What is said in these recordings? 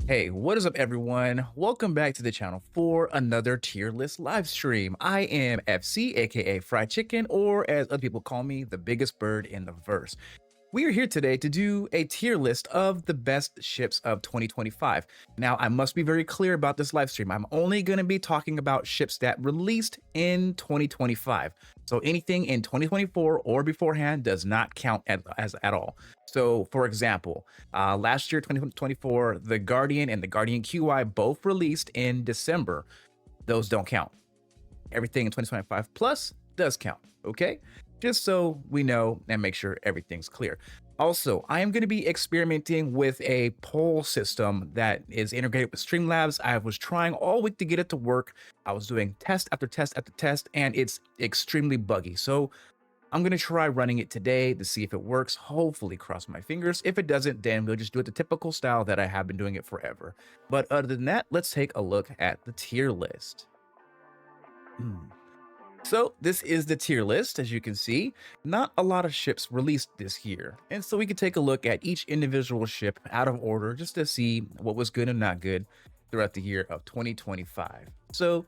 Hey, what is up, everyone? Welcome back to the channel for another tier list live stream. I am FC, aka Fried Chicken, or as other people call me, the biggest bird in the verse. We are here today to do a tier list of the best ships of 2025. Now, I must be very clear about this live stream. I'm only going to be talking about ships that released in 2025. So anything in 2024 or beforehand does not count at all. So, for example, last year, 2024, the Guardian and the Guardian QI both released in December. Those don't count. Everything in 2025 plus does count, okay? Just so we know and make sure everything's clear. Also, I am going to be experimenting with a poll system that is integrated with Streamlabs. I was trying all week to get it to work. I was doing test after test after test, and it's extremely buggy. So I'm going to try running it today to see if it works. Hopefully, cross my fingers. If it doesn't, then we'll just do it the typical style that I have been doing it forever. But other than that, let's take a look at the tier list. So this is the tier list. As you can see, not a lot of ships released this year. And so we can take a look at each individual ship out of order just to see what was good and not good throughout the year of 2025. So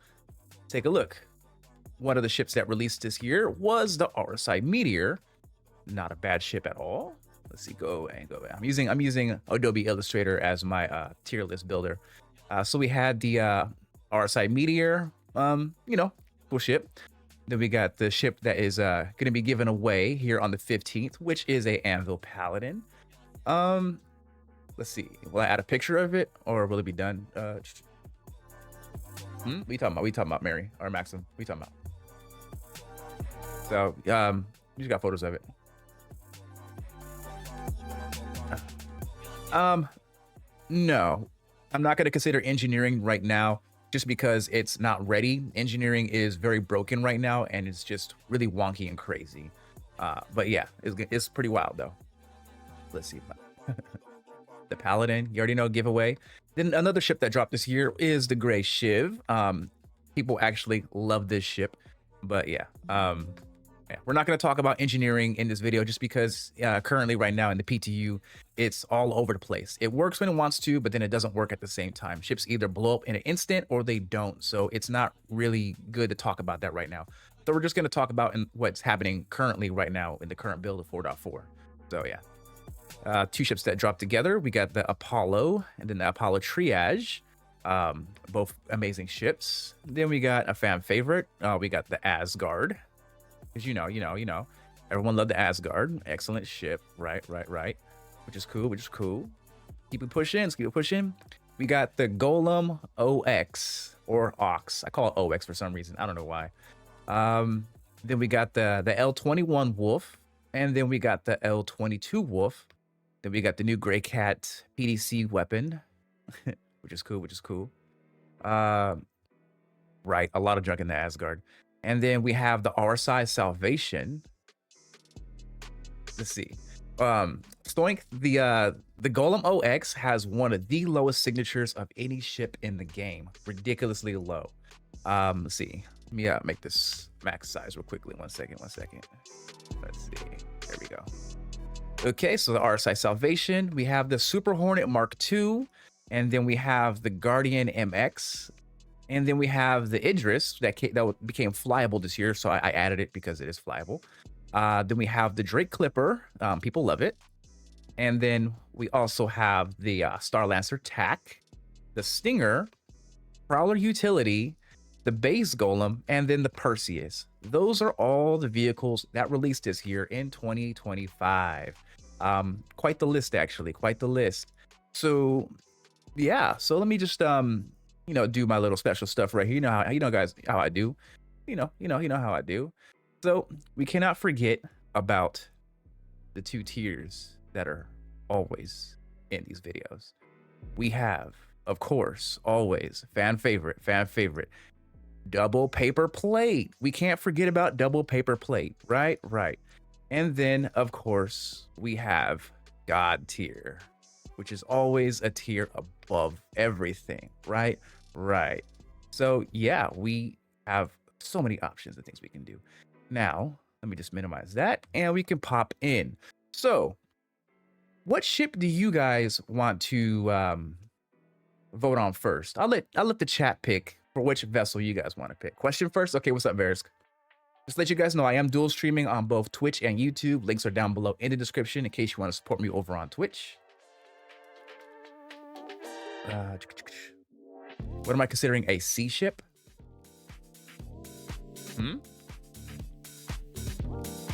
take a look. One of the ships that released this year was the RSI Meteor. Not a bad ship at all. Let's see, go. I'm using Adobe Illustrator as my tier list builder. So we had the RSI Meteor, cool ship. Then we got the ship that is going to be given away here on the 15th, which is a Anvil Paladin. Let's see. Will I add a picture of it or will it be done? What you talking about, Mary or Maxim? What you talking about? So, you just got photos of it. No, I'm not going to consider engineering right now just because it's not ready. Engineering is very broken right now and it's just really wonky and crazy. But yeah, it's pretty wild though. Let's see. The Paladin, you already know, giveaway. Then another ship that dropped this year is the Gray Shiv. People actually love this ship, but yeah. Yeah, we're not going to talk about engineering in this video just because currently right now in the PTU, it's all over the place. It works when it wants to, but then it doesn't work at the same time. Ships either blow up in an instant or they don't. So it's not really good to talk about that right now. So we're just going to talk about what's happening currently right now in the current build of 4.4. So yeah, two ships that dropped together. We got the Apollo and then the Apollo Triage. Both amazing ships. Then we got a fan favorite. We got the Asgard. Because you know, everyone loved the Asgard. Excellent ship, right. Which is cool. Keep it pushing. We got the Golem OX or Ox. I call it OX for some reason. I don't know why. Then we got the L21 Wolf, and then we got the L22 Wolf. Then we got the new Gray Cat PDC weapon, which is cool. Right, a lot of junk in the Asgard. And then we have the RSI Salvation. Let's see. Stoink, the Golem OX has one of the lowest signatures of any ship in the game. Ridiculously low. Let's see. Let me make this max size real quickly. One second. Let's see. There we go. Okay, so the RSI Salvation. We have the Super Hornet Mark II. And then we have the Guardian MX. And then we have the Idris that became flyable this year. So I added it because it is flyable. Then we have the Drake Clipper. People love it. And then we also have the Star Lancer TAC, the Stinger, Prowler Utility, the Base Golem, and then the Perseus. Those are all the vehicles that released this year in 2025. Quite the list, actually. Quite the list. So yeah. So let me just do my little special stuff right here. You know, guys, how I do. You know how I do. So we cannot forget about the two tiers that are always in these videos. We have, of course, always fan favorite, double paper plate. We can't forget about double paper plate, right? And then, of course, we have God tier, which is always a tier above everything, right? So yeah, we have so many options and things we can do. Now, let me just minimize that and we can pop in. So what ship do you guys want to vote on first. I'll let the chat pick for which vessel you guys want to pick. Question first. Okay, what's up, Verisk? Just to let you guys know, I am dual streaming on both Twitch and YouTube. Links are down below in the description in case you want to support me over on Twitch. What am I considering a C ship?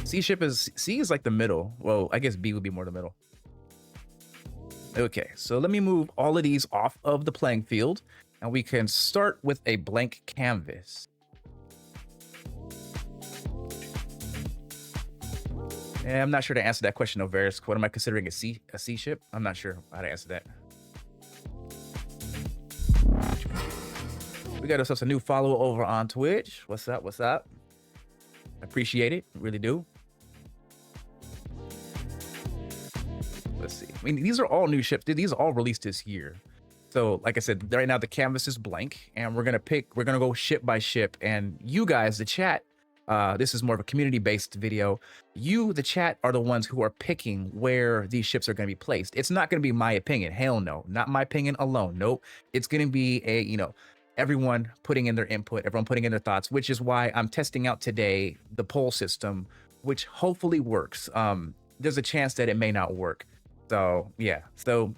C ship is, C is like the middle. Well, I guess B would be more the middle. Okay, so let me move all of these off of the playing field, and we can start with a blank canvas. And I'm not sure to answer that question, Overisk. What am I considering a C ship? I'm not sure how to answer that. We got ourselves a new follower over on Twitch. What's up? What's up? Appreciate it. Really do. Let's see. I mean, these are all new ships. These are all released this year. So, like I said, right now the canvas is blank, and we're gonna go ship by ship. And you guys, the chat, this is more of a community-based video. You, the chat, are the ones who are picking where these ships are going to be placed. It's not going to be my opinion. Hell no. Not my opinion alone. Nope. It's going to be a, you know, everyone putting in their input, everyone putting in their thoughts, which is why I'm testing out today the poll system, which hopefully works. There's a chance that it may not work. So, yeah. So,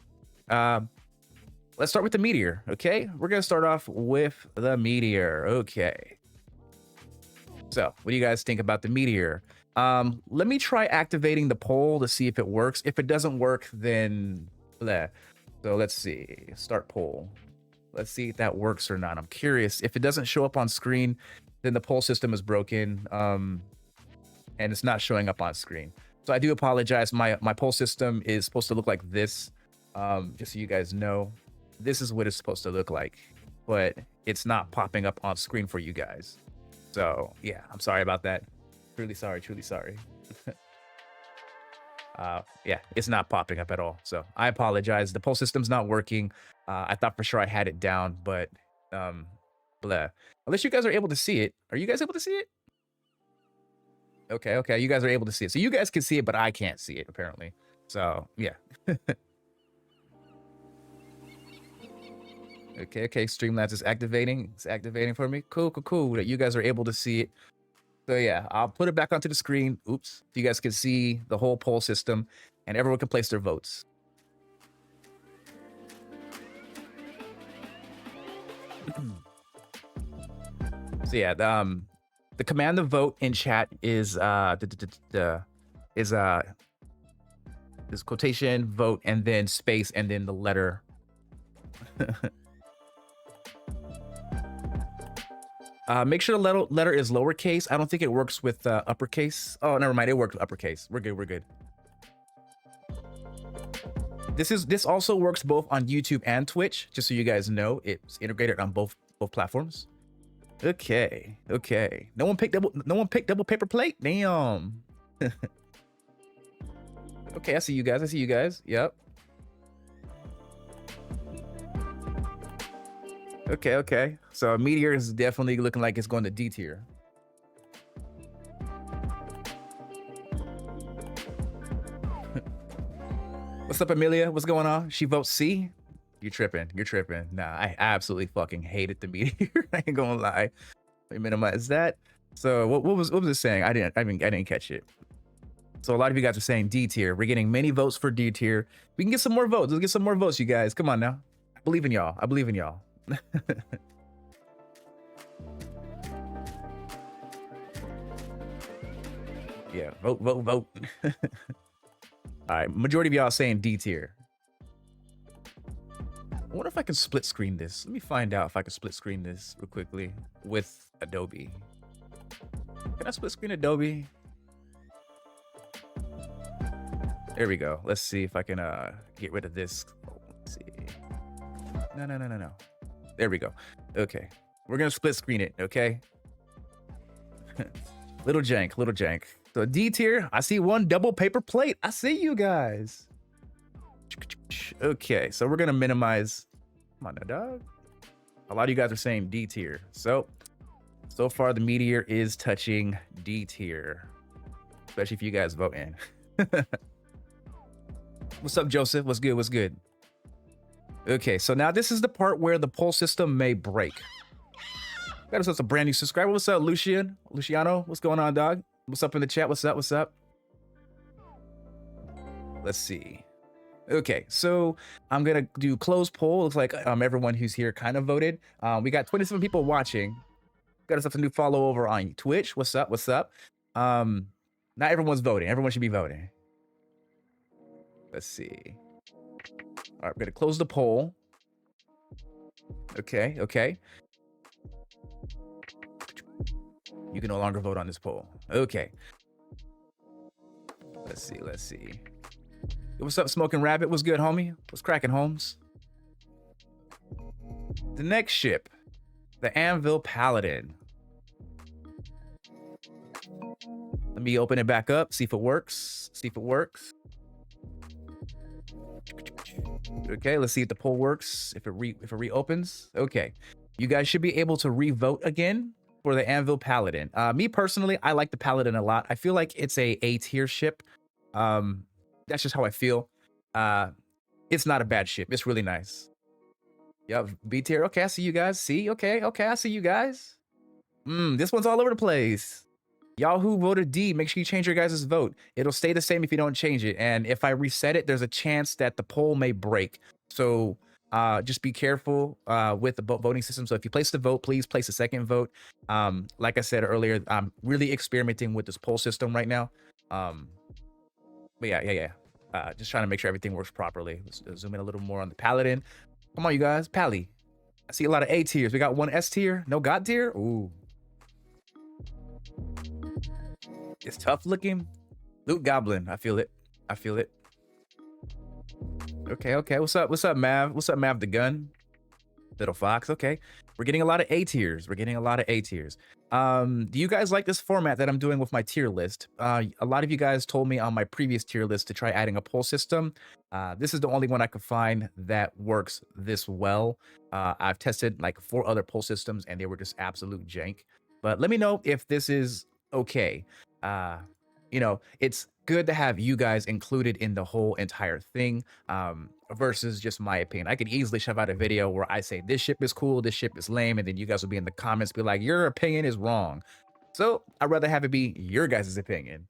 let's start with the meteor, okay? We're going to start off with the meteor. Okay. So, what do you guys think about the meteor? Let me try activating the poll to see if it works. If it doesn't work, then bleh. So let's see. Start poll. Let's see if that works or not. I'm curious. If it doesn't show up on screen, then the poll system is broken, and it's not showing up on screen. So I do apologize. My poll system is supposed to look like this. Just so you guys know, this is what it's supposed to look like, but it's not popping up on screen for you guys. So yeah, I'm sorry about that. Truly sorry, truly sorry. Yeah, it's not popping up at all. So I apologize. The poll system's not working. I thought for sure I had it down, but blah. Unless you guys are able to see it. Are you guys able to see it? Okay, okay. You guys are able to see it. So you guys can see it, but I can't see it apparently. So yeah. Okay, okay. Streamlabs is activating. It's activating for me. Cool, cool, cool. That you guys are able to see it. So yeah, I'll put it back onto the screen. Oops. So you guys can see the whole poll system, and everyone can place their votes. So yeah, the command to vote in chat is this quotation vote and then space and then the letter. Make sure the letter is lowercase. I don't think it works with uppercase. Oh, never mind. It worked with uppercase. We're good. We're good. This also works both on YouTube and Twitch. Just so you guys know, it's integrated on both platforms. Okay. Okay. No one picked double paper plate. Damn. Okay, I see you guys. I see you guys. Yep. Okay, okay. So Meteor is definitely looking like it's going to D tier. What's up, Amelia? What's going on? She votes C? You're tripping. You're tripping. Nah, I absolutely fucking hated the Meteor. I ain't gonna lie. Let me minimize that. So what was it saying? I didn't catch it. So a lot of you guys are saying D tier. We're getting many votes for D tier. We can get some more votes. Let's get some more votes, you guys. Come on now. I believe in y'all. I believe in y'all. Yeah, vote, vote, vote. All right, majority of y'all saying D tier. I wonder if I can split screen this. Let me find out if I can split screen this real quickly with Adobe. Can I split screen Adobe? There we go. Let's see if I can get rid of this. Oh, let's see. No. There we go. Okay. We're gonna split screen it, okay? Little jank. So D tier, I see one double paper plate. I see you guys. Okay, so we're gonna minimize. Come on now, dog. A lot of you guys are saying D tier. So far the Meteor is touching D tier. Especially if you guys vote in. What's up, Joseph? What's good? What's good? Okay, so now this is the part where the poll system may break. Got us a brand new subscriber. What's up, Luciano? What's going on, dog? What's up in the chat? What's up? What's up? Let's see. Okay, so I'm gonna do close poll. Looks like everyone who's here kind of voted. We got 27 people watching. Got us a new follow over on Twitch. What's up? What's up? Not everyone's voting. Everyone should be voting. Let's see. All right, we're gonna close the poll. Okay, okay. You can no longer vote on this poll. Okay. Let's see, let's see. What's up, Smoking Rabbit? What's good, homie? What's cracking, Holmes? The next ship, the Anvil Paladin. Let me open it back up, see if it works. See if it works. Okay, let's see if the poll works. If it reopens. Okay. You guys should be able to re-vote again for the Anvil Paladin. Me personally, I like the Paladin a lot. I feel like it's a A-tier ship. That's just how I feel. It's not a bad ship. It's really nice. Yep, B tier. Okay, I see you guys. See, okay, I see you guys. This one's all over the place. Y'all who voted D, make sure you change your guys' vote. It'll stay the same if you don't change it. And if I reset it, there's a chance that the poll may break. So just be careful with the voting system. So if you place the vote, please place a second vote. Like I said earlier, I'm really experimenting with this poll system right now. But yeah. Just trying to make sure everything works properly. Let's zoom in a little more on the Paladin. Come on, you guys. Pally. I see a lot of A tiers. We got one S tier. No God tier. Ooh. It's tough looking. Loot Goblin. I feel it. I feel it. Okay. What's up? What's up, Mav? What's up, Mav the Gun? Little Fox. Okay. We're getting a lot of A tiers. Do you guys like this format that I'm doing with my tier list? A lot of you guys told me on my previous tier list to try adding a poll system. This is the only one I could find that works this well. I've tested like 4 other poll systems and they were just absolute jank. But let me know if this is okay. You know, it's good to have you guys included in the whole entire thing versus just my opinion. I could easily shove out a video where I say this ship is cool, this ship is lame, and then you guys will be in the comments be like, your opinion is wrong. So I'd rather have it be your guys' opinion.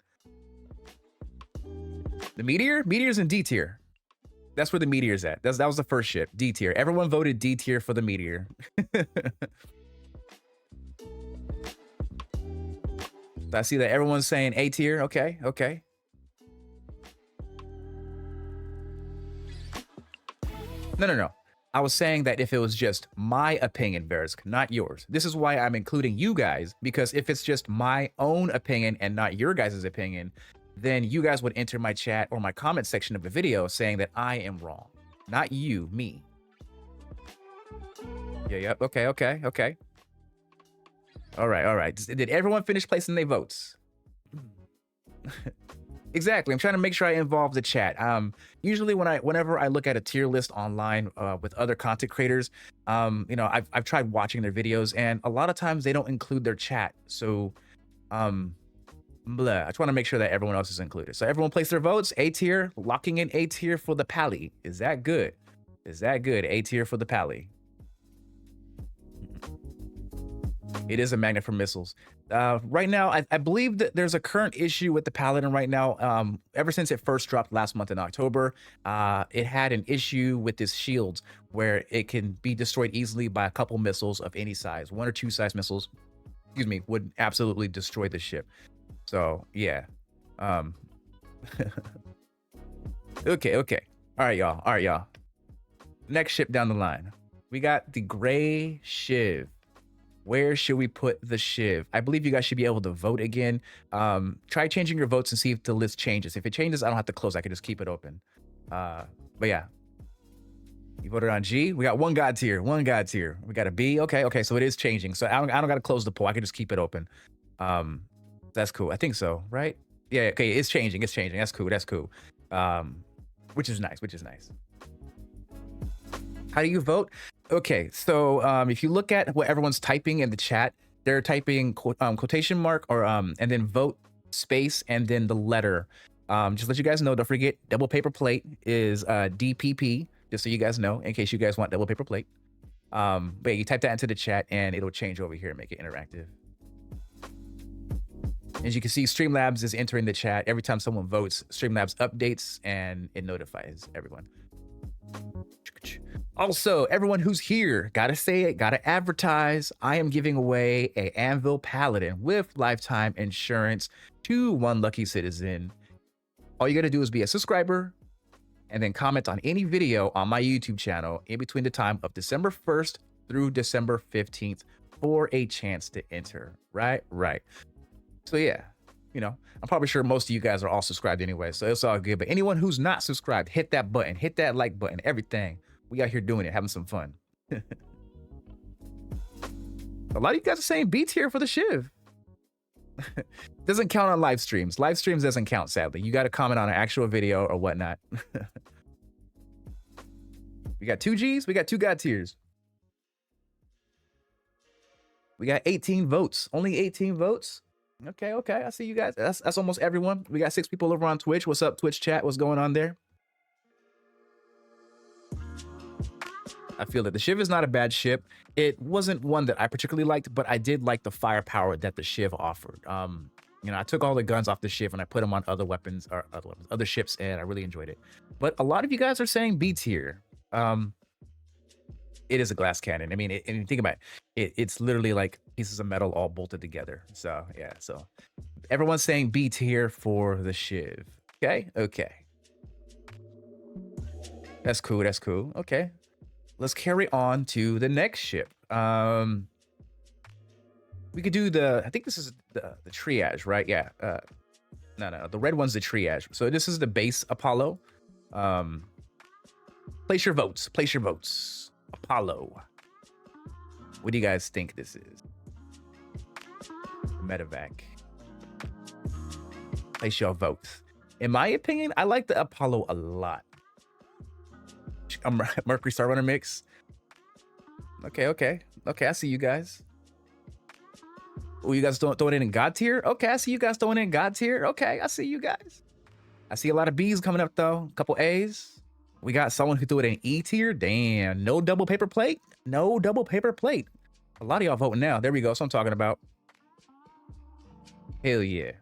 The Meteor's in D tier. That's where the Meteor's at. That was the first ship, D tier. Everyone voted D tier for the Meteor. I see that everyone's saying A tier. Okay. No. I was saying that if it was just my opinion, Verisk, not yours. This is why I'm including you guys, because if it's just my own opinion and not your guys' opinion, then you guys would enter my chat or my comment section of the video saying that I am wrong. Not you, me. Yep. Okay. All right. Did everyone finish placing their votes? Exactly. I'm trying to make sure I involve the chat. Usually whenever I look at a tier list online with other content creators, you know, I've tried watching their videos and a lot of times they don't include their chat. So, I just want to make sure that everyone else is included. So everyone place their votes. A tier, locking in A tier for the Pally. Is that good? A tier for the Pally. It is a magnet for missiles. Right now, I believe that there's a current issue with the Paladin right now. Ever since it first dropped last month in October, it had an issue with this shield where it can be destroyed easily by a couple missiles of any size. 1 or 2 size missiles, would absolutely destroy the ship. So yeah. Okay. All right, y'all. Next ship down the line. We got the Gray Shiv. Where should we put the Shiv? I believe you guys should be able to vote again. Try changing your votes and see if the list changes. If it changes, I don't have to close. I can just keep it open. But yeah. You voted on G. We got one God tier. We got a B. Okay. So it is changing. So I don't got to close the poll. I can just keep it open. That's cool. I think so, right? Yeah. Okay. It's changing. That's cool. Which is nice. How do you vote? Okay, so if you look at what everyone's typing in the chat, they're typing quotation mark or and then vote space and then the letter. Just let you guys know, don't forget double paper plate is DPP. just so you guys know, in case you guys want double paper plate. But yeah, you type that into the chat and it'll change over here and make it interactive. As you can see, Streamlabs is entering the chat. Every time someone votes, Streamlabs updates and it notifies everyone. Also, everyone who's here, gotta say it, gotta advertise. I am giving away a Anvil Paladin with lifetime insurance to one lucky citizen. All you gotta do is be a subscriber and then comment on any video on my YouTube channel in between the time of December 1st through December 15th for a chance to enter. Right. So yeah, you know, I'm probably sure most of you guys are all subscribed anyway, so it's all good. But anyone who's not subscribed, hit that button, hit that like button, everything. We out here doing it, having some fun. A lot of you guys are saying B tier for the Shiv. Doesn't count on live streams. Live streams doesn't count, sadly. You got to comment on an actual video or whatnot. We got 2 Gs. We got 2 God tiers. We got 18 votes. Only 18 votes. Okay. I see you guys. That's almost everyone. We got 6 people over on Twitch. What's up, Twitch chat? What's going on there? I feel that the Shiv is not a bad ship. It wasn't one that I particularly liked, but I did like the firepower that the Shiv offered. You know, I took all the guns off the Shiv and I put them on other weapons or other ships, and I really enjoyed it. But a lot of you guys are saying B tier. It is a glass cannon. I mean, and think about it, it's literally like pieces of metal all bolted together. So yeah, so everyone's saying B tier for the Shiv. Okay. That's cool. Okay. Let's carry on to the next ship. We could do I think this is the triage, right? Yeah. No. The red one's the triage. So this is the base Apollo. Place your votes. Apollo. What do you guys think this is? Medevac. Place your votes. In my opinion, I like the Apollo a lot. Mercury Star Runner mix. Okay. I see you guys. Oh, you guys throwing it in God tier? Okay, I see you guys throwing it in God tier. Okay, I see you guys. I see a lot of B's coming up though. A couple A's. We got someone who threw it in E tier. Damn, no double paper plate. A lot of y'all voting now. There we go. That's what I'm talking about. Hell yeah.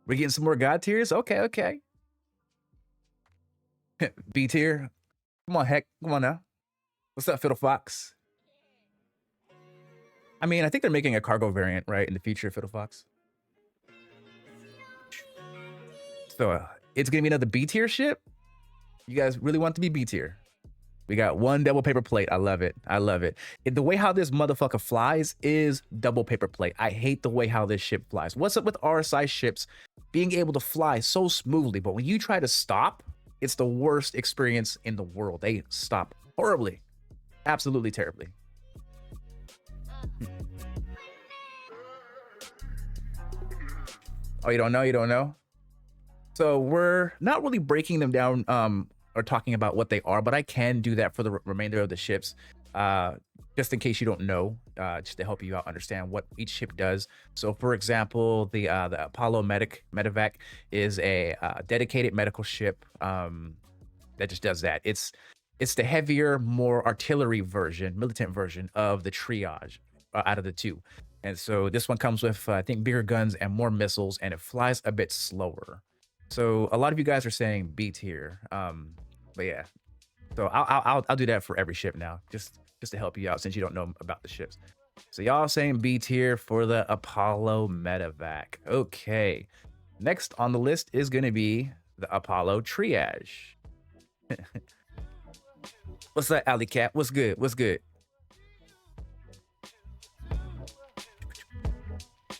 We're getting some more God tiers. Okay. B tier. Come on now. What's up, Fiddle Fox? I mean, I think they're making a cargo variant, right, in the future, Fiddle Fox. So it's gonna be another B tier ship. You guys really want to be B tier? We got 1 double paper plate. I love it. The way how this motherfucker flies is double paper plate. I hate the way how this ship flies. What's up with RSI ships being able to fly so smoothly, but when you try to stop, it's the worst experience in the world. They stop horribly. Absolutely terribly. Oh, you don't know? So we're not really breaking them down or talking about what they are, but I can do that for the remainder of the ships, just in case you don't know, just to help you out understand what each ship does. So for example, the Apollo Medevac is a dedicated medical ship that just does that. It's the heavier, more artillery version, militant version of the triage out of the 2. And so this one comes with, I think, bigger guns and more missiles, and it flies a bit slower. So a lot of you guys are saying B tier. But yeah, so I'll do that for every ship now, just to help you out since you don't know about the ships. So y'all saying B tier for the Apollo Medevac. Okay, next on the list is going to be the Apollo Triage. What's up, Alley Cat? What's good?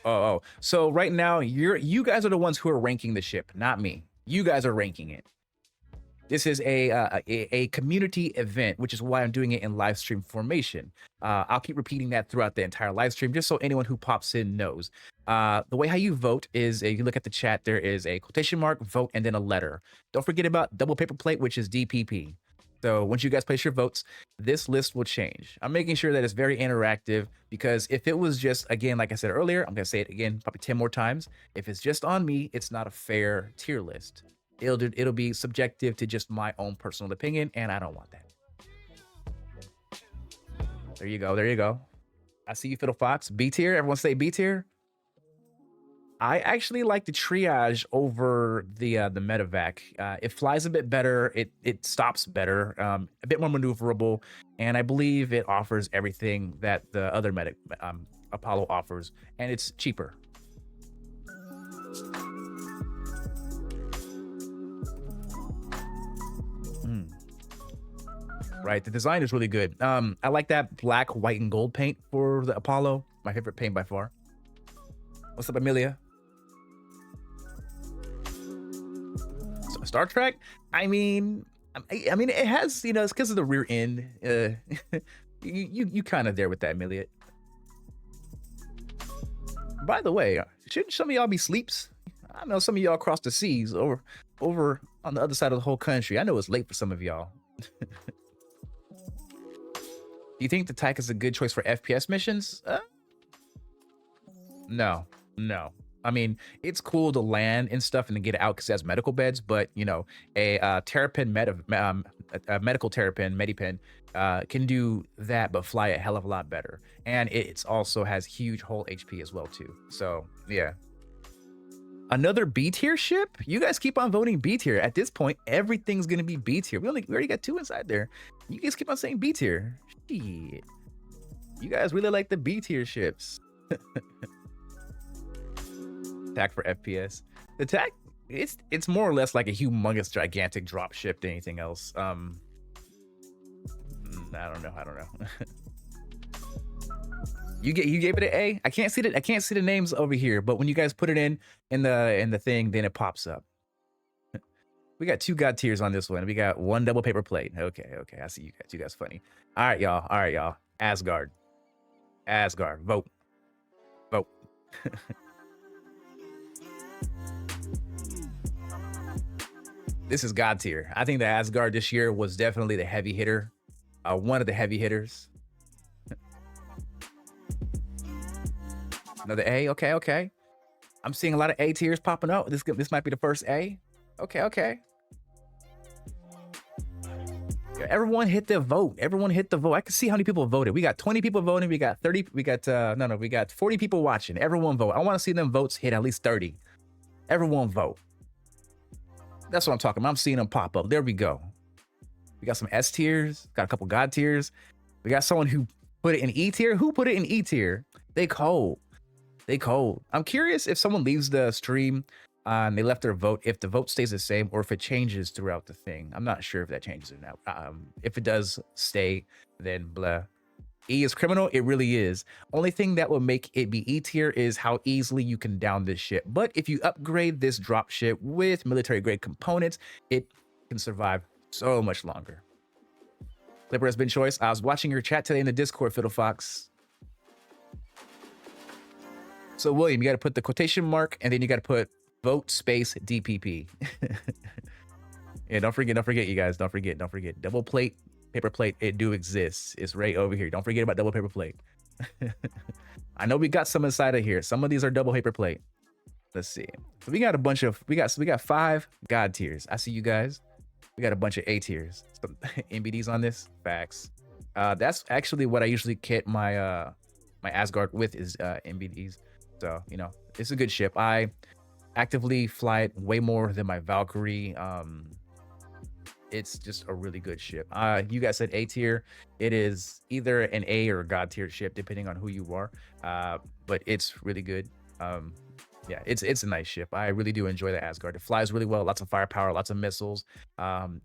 Oh. So right now, you guys are the ones who are ranking the ship, not me. You guys are ranking it. This is a community event, which is why I'm doing it in live stream formation. I'll keep repeating that throughout the entire live stream, just so anyone who pops in knows. The way how you vote is, you look at the chat, there is a quotation mark, vote, and then a letter. Don't forget about double paper plate, which is DPP. So once you guys place your votes, this list will change. I'm making sure that it's very interactive, because if it was just, again, like I said earlier, I'm going to say it again, probably 10 more times. If it's just on me, it's not a fair tier list. It'll be subjective to just my own personal opinion, and I don't want that. There you go. There you go. I see you, Fiddle Fox. B tier. Everyone say B tier. I actually like the triage over the medevac. It flies a bit better. It stops better. A bit more maneuverable, and I believe it offers everything that the other Apollo offers, and it's cheaper. Right, the design is really good. I like that black, white, and gold paint for the Apollo. My favorite paint by far. What's up, Amelia? Star Trek? I mean, it has, you know, it's because of the rear end. You kind of there with that, Amelia. By the way, shouldn't some of y'all be sleeps? I know some of y'all across the seas or over on the other side of the whole country. I know it's late for some of y'all. Do you think the TAC is a good choice for FPS missions? No. I mean, it's cool to land and stuff and to get out because it has medical beds, but you know, a terrapin a medical terrapin, Medipen, can do that, but fly a hell of a lot better. And it also has huge hull HP as well too. So yeah. Another B tier ship? You guys keep on voting B tier. At this point, everything's gonna be B tier. We already got 2 inside there. You guys keep on saying B tier. Shit. You guys really like the B tier ships. TAC for FPS. The TAC, it's more or less like a humongous, gigantic drop ship than anything else. I don't know. You gave it an A. I can't see the names over here, but when you guys put it in the thing, then it pops up. We got 2 god tiers on this one. We got 1 double paper plate. Okay. I see you guys. You guys funny. All right, y'all. Asgard. Vote. This is god tier. I think the Asgard this year was definitely the heavy hitter. One of the heavy hitters. Another A. Okay. I'm seeing a lot of A tiers popping up. This might be the first A. Okay. Yeah, everyone hit the vote. I can see how many people voted. We got 20 people voting. We got 30. We got 40 people watching. Everyone vote. I want to see them votes hit at least 30. Everyone vote. That's what I'm talking about. I'm seeing them pop up. There we go. We got some S tiers. Got a couple god tiers. We got someone who put it in E tier. Who put it in E tier? They cold. I'm curious if someone leaves the stream and they left their vote, if the vote stays the same or if it changes throughout the thing. I'm not sure if that changes or not. If it does stay, then blah. E is criminal. It really is. Only thing that will make it be E tier is how easily you can down this ship. But if you upgrade this drop ship with military grade components, it can survive so much longer. Clipper has been choice. I was watching your chat today in the Discord, Fiddle Fox. So William, you got to put the quotation mark and then you got to put vote space DPP. Yeah, don't forget, you guys. Don't forget. Double plate. Paper plate, it do exists. It's right over here. Don't forget about double paper plate. I know we got some inside of here. Some of these are double paper plate. Let's see. So we got a bunch of we got 5 god tiers. I see you guys. We got a bunch of A tiers. Some MBDs on this. Facts. That's actually what I usually kit my my Asgard with is MBDs. So you know, it's a good ship. I actively fly it way more than my Valkyrie. It's just a really good ship. You guys said A tier. It is either an A or a god tier ship, depending on who you are. But it's really good. Yeah, it's a nice ship. I really do enjoy the Asgard. It flies really well. Lots of firepower, lots of missiles.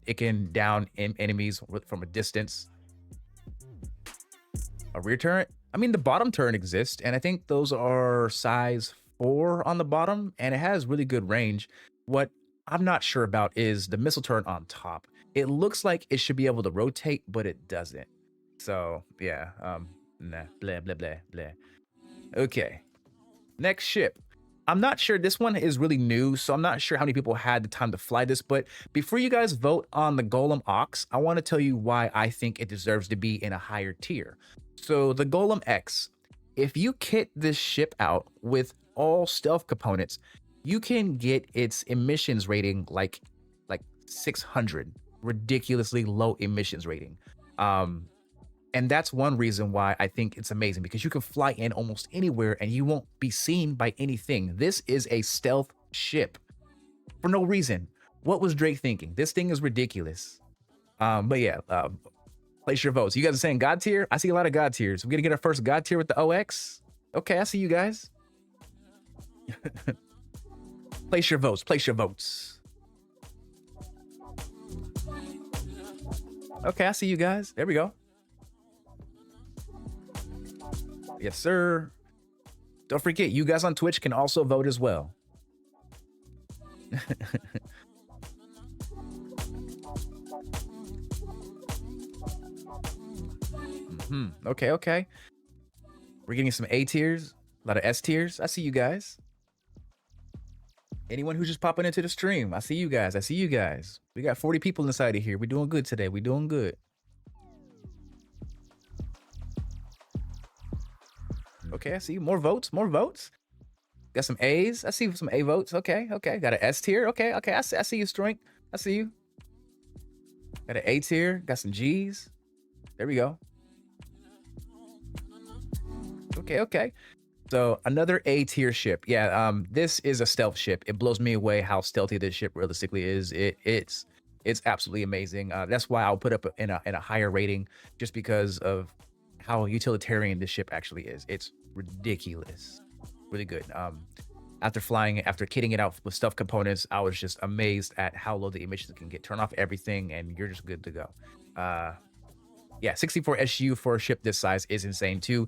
It can down enemies from a distance. A rear turret. I mean, the bottom turret exists, and I think those are size 4 on the bottom, and it has really good range. What I'm not sure about is the missile turret on top. It looks like it should be able to rotate, but it doesn't. So yeah, nah, blah. Okay, next ship. I'm not sure, this one is really new, so I'm not sure how many people had the time to fly this, but before you guys vote on the Golem Ox, I want to tell you why I think it deserves to be in a higher tier. So the Golem X, if you kit this ship out with all stealth components, you can get its emissions rating like 600. Ridiculously low emissions rating. And that's one reason why I think it's amazing, because you can fly in almost anywhere and you won't be seen by anything. This is a stealth ship for no reason. What was Drake thinking? This thing is ridiculous. But yeah, place your votes. You guys are saying God tier? I see a lot of God tiers. We're gonna get our first God tier with the OX. Okay, I see you guys. Place your votes. Place your votes. Okay, I see you guys. There we go. Yes, sir. Don't forget, you guys on Twitch can also vote as well. Okay, okay. We're getting some A tiers, a lot of S tiers. I see you guys. Anyone who's just popping into the stream, I see you guys. I see you guys. We got 40 people inside of here. We're doing good today. We're doing good. Okay, I see more votes, more votes. Got some A's. I see some A votes. Okay, okay. Got an S tier. Okay, okay. I see you, Strength. I see you. Got an A tier. Got some G's. There we go. Okay, okay. So another A tier ship. Yeah, this is a stealth ship. It blows me away how stealthy this ship realistically is. It's absolutely amazing. That's why I'll put up in a higher rating, just because of how utilitarian this ship actually is. It's ridiculous. Really good. After kitting it out with stuff components, I was just amazed at how low the emissions can get. Turn off everything and you're just good to go. Yeah, 64 SU for a ship this size is insane too.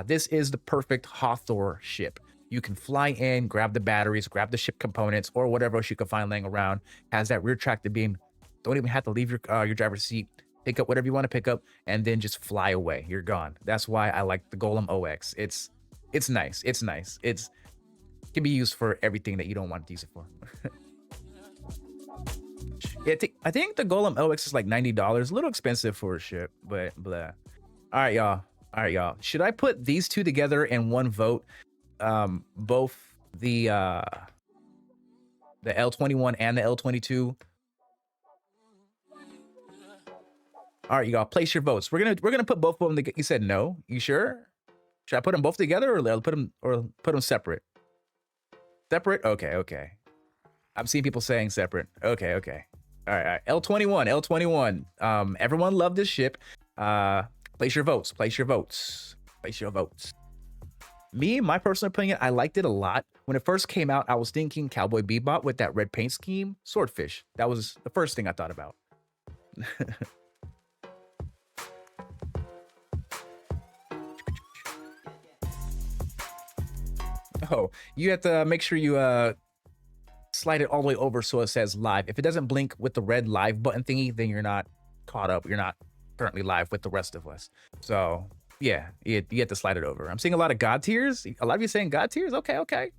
This is the perfect Hathor ship. You can fly in, grab the batteries, grab the ship components, or whatever else you can find laying around. Has that rear tractor beam. Don't even have to leave your driver's seat. Pick up whatever you want to pick up, and then just fly away. You're gone. That's why I like the Golem OX. It's nice. It's nice. It can be used for everything that you don't want to use it for. Yeah, I think the Golem OX is like $90. A little expensive for a ship, but blah. All right, y'all. All right, y'all. Should I put these two together in one vote? Both the L21 and the L22. All right, y'all. Place your votes. We're gonna put both of them together. You said no. You sure? Should I put them both together or put them separate? Separate? Okay, okay. I'm seeing people saying separate. Okay, okay. All right, all right. L21. Everyone loved this ship. Place your votes. Place your votes. Place your votes. Me, my personal opinion, I liked it a lot. When it first came out, I was thinking Cowboy Bebop with that red paint scheme. Swordfish. That was the first thing I thought about. Oh, you have to make sure you slide it all the way over so it says live. If it doesn't blink with the red live button thingy, then you're not caught up. You're not currently live with the rest of us. So yeah, you have to slide it over. I'm seeing a lot of God tiers. A lot of you saying God tiers. Okay, okay.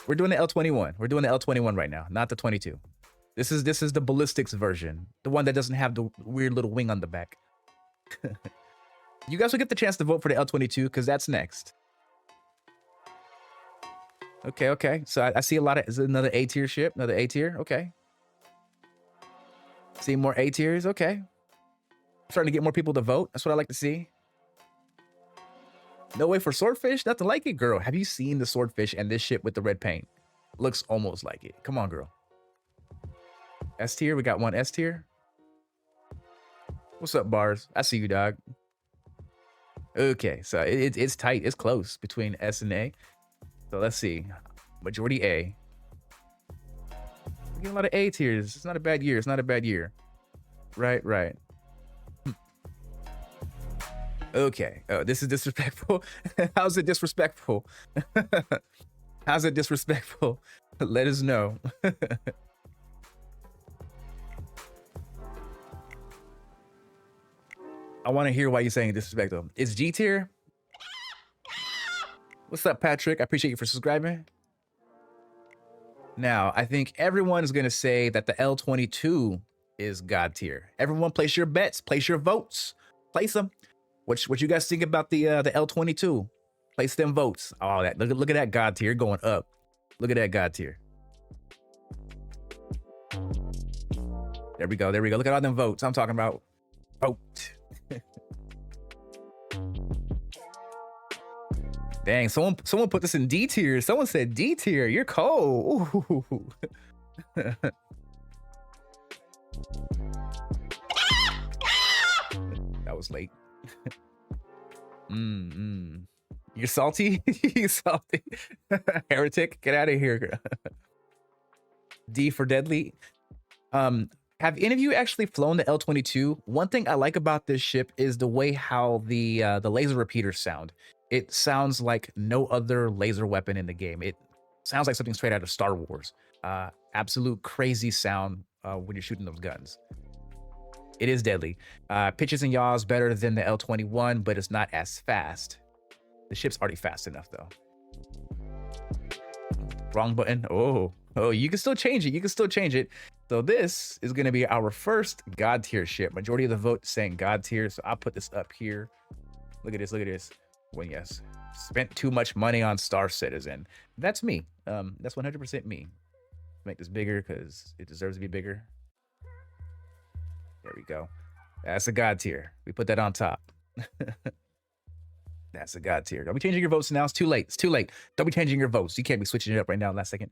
We're doing the L21. We're doing the L21 right now, not the 22. This is the ballistics version, the one that doesn't have the weird little wing on the back. You guys will get the chance to vote for the L22 because that's next. Okay, okay. So I see a lot of, is it another A tier ship? Another A tier? Okay. See more A tiers? Okay. Starting to get more people to vote. That's what I like to see. No way for Swordfish? Nothing like it, girl. Have you seen the Swordfish and this ship with the red paint? Looks almost like it. Come on, girl. S tier? We got one S tier. What's up, Bars? I see you, dog. Okay, so it's tight. It's close between S and A. So let's see. Majority A. We're getting a lot of A tiers. It's not a bad year. It's not a bad year. Right, right. Okay. Oh, this is disrespectful. How's it disrespectful? How's it disrespectful? Let us know. I want to hear why you're saying disrespectful. It's G tier? What's up, Patrick? I appreciate you for subscribing. Now, I think everyone is going to say that the L22 is God tier. Everyone place your bets, place your votes. Place them. What you guys think about the L22? Place them votes. Oh, that look at that God tier going up. Look at that God tier. There we go. There we go. Look at all them votes. I'm talking about vote. Dang, someone put this in D tier. Someone said D tier. You're cold. Ooh. That was late. You're salty? You salty? Heretic, get out of here. D for deadly. Have any of you actually flown the L-22? One thing I like about this ship is the way how the laser repeaters sound. It sounds like no other laser weapon in the game. It sounds like something straight out of Star Wars. Absolute crazy sound when you're shooting those guns. It is deadly. Pitches and yaws better than the L-21, but it's not as fast. The ship's already fast enough, though. Wrong button. Oh, you can still change it. You can still change it. So this is going to be our first God tier ship. Majority of the vote saying God tier. So I'll put this up here. Look at this. Look at this. Well, yes. Spent too much money on Star Citizen. That's me. That's 100% me. Make this bigger because it deserves to be bigger. There we go. That's a God tier. We put that on top. That's a God tier. Don't be changing your votes now. It's too late. It's too late. Don't be changing your votes. You can't be switching it up right now last second.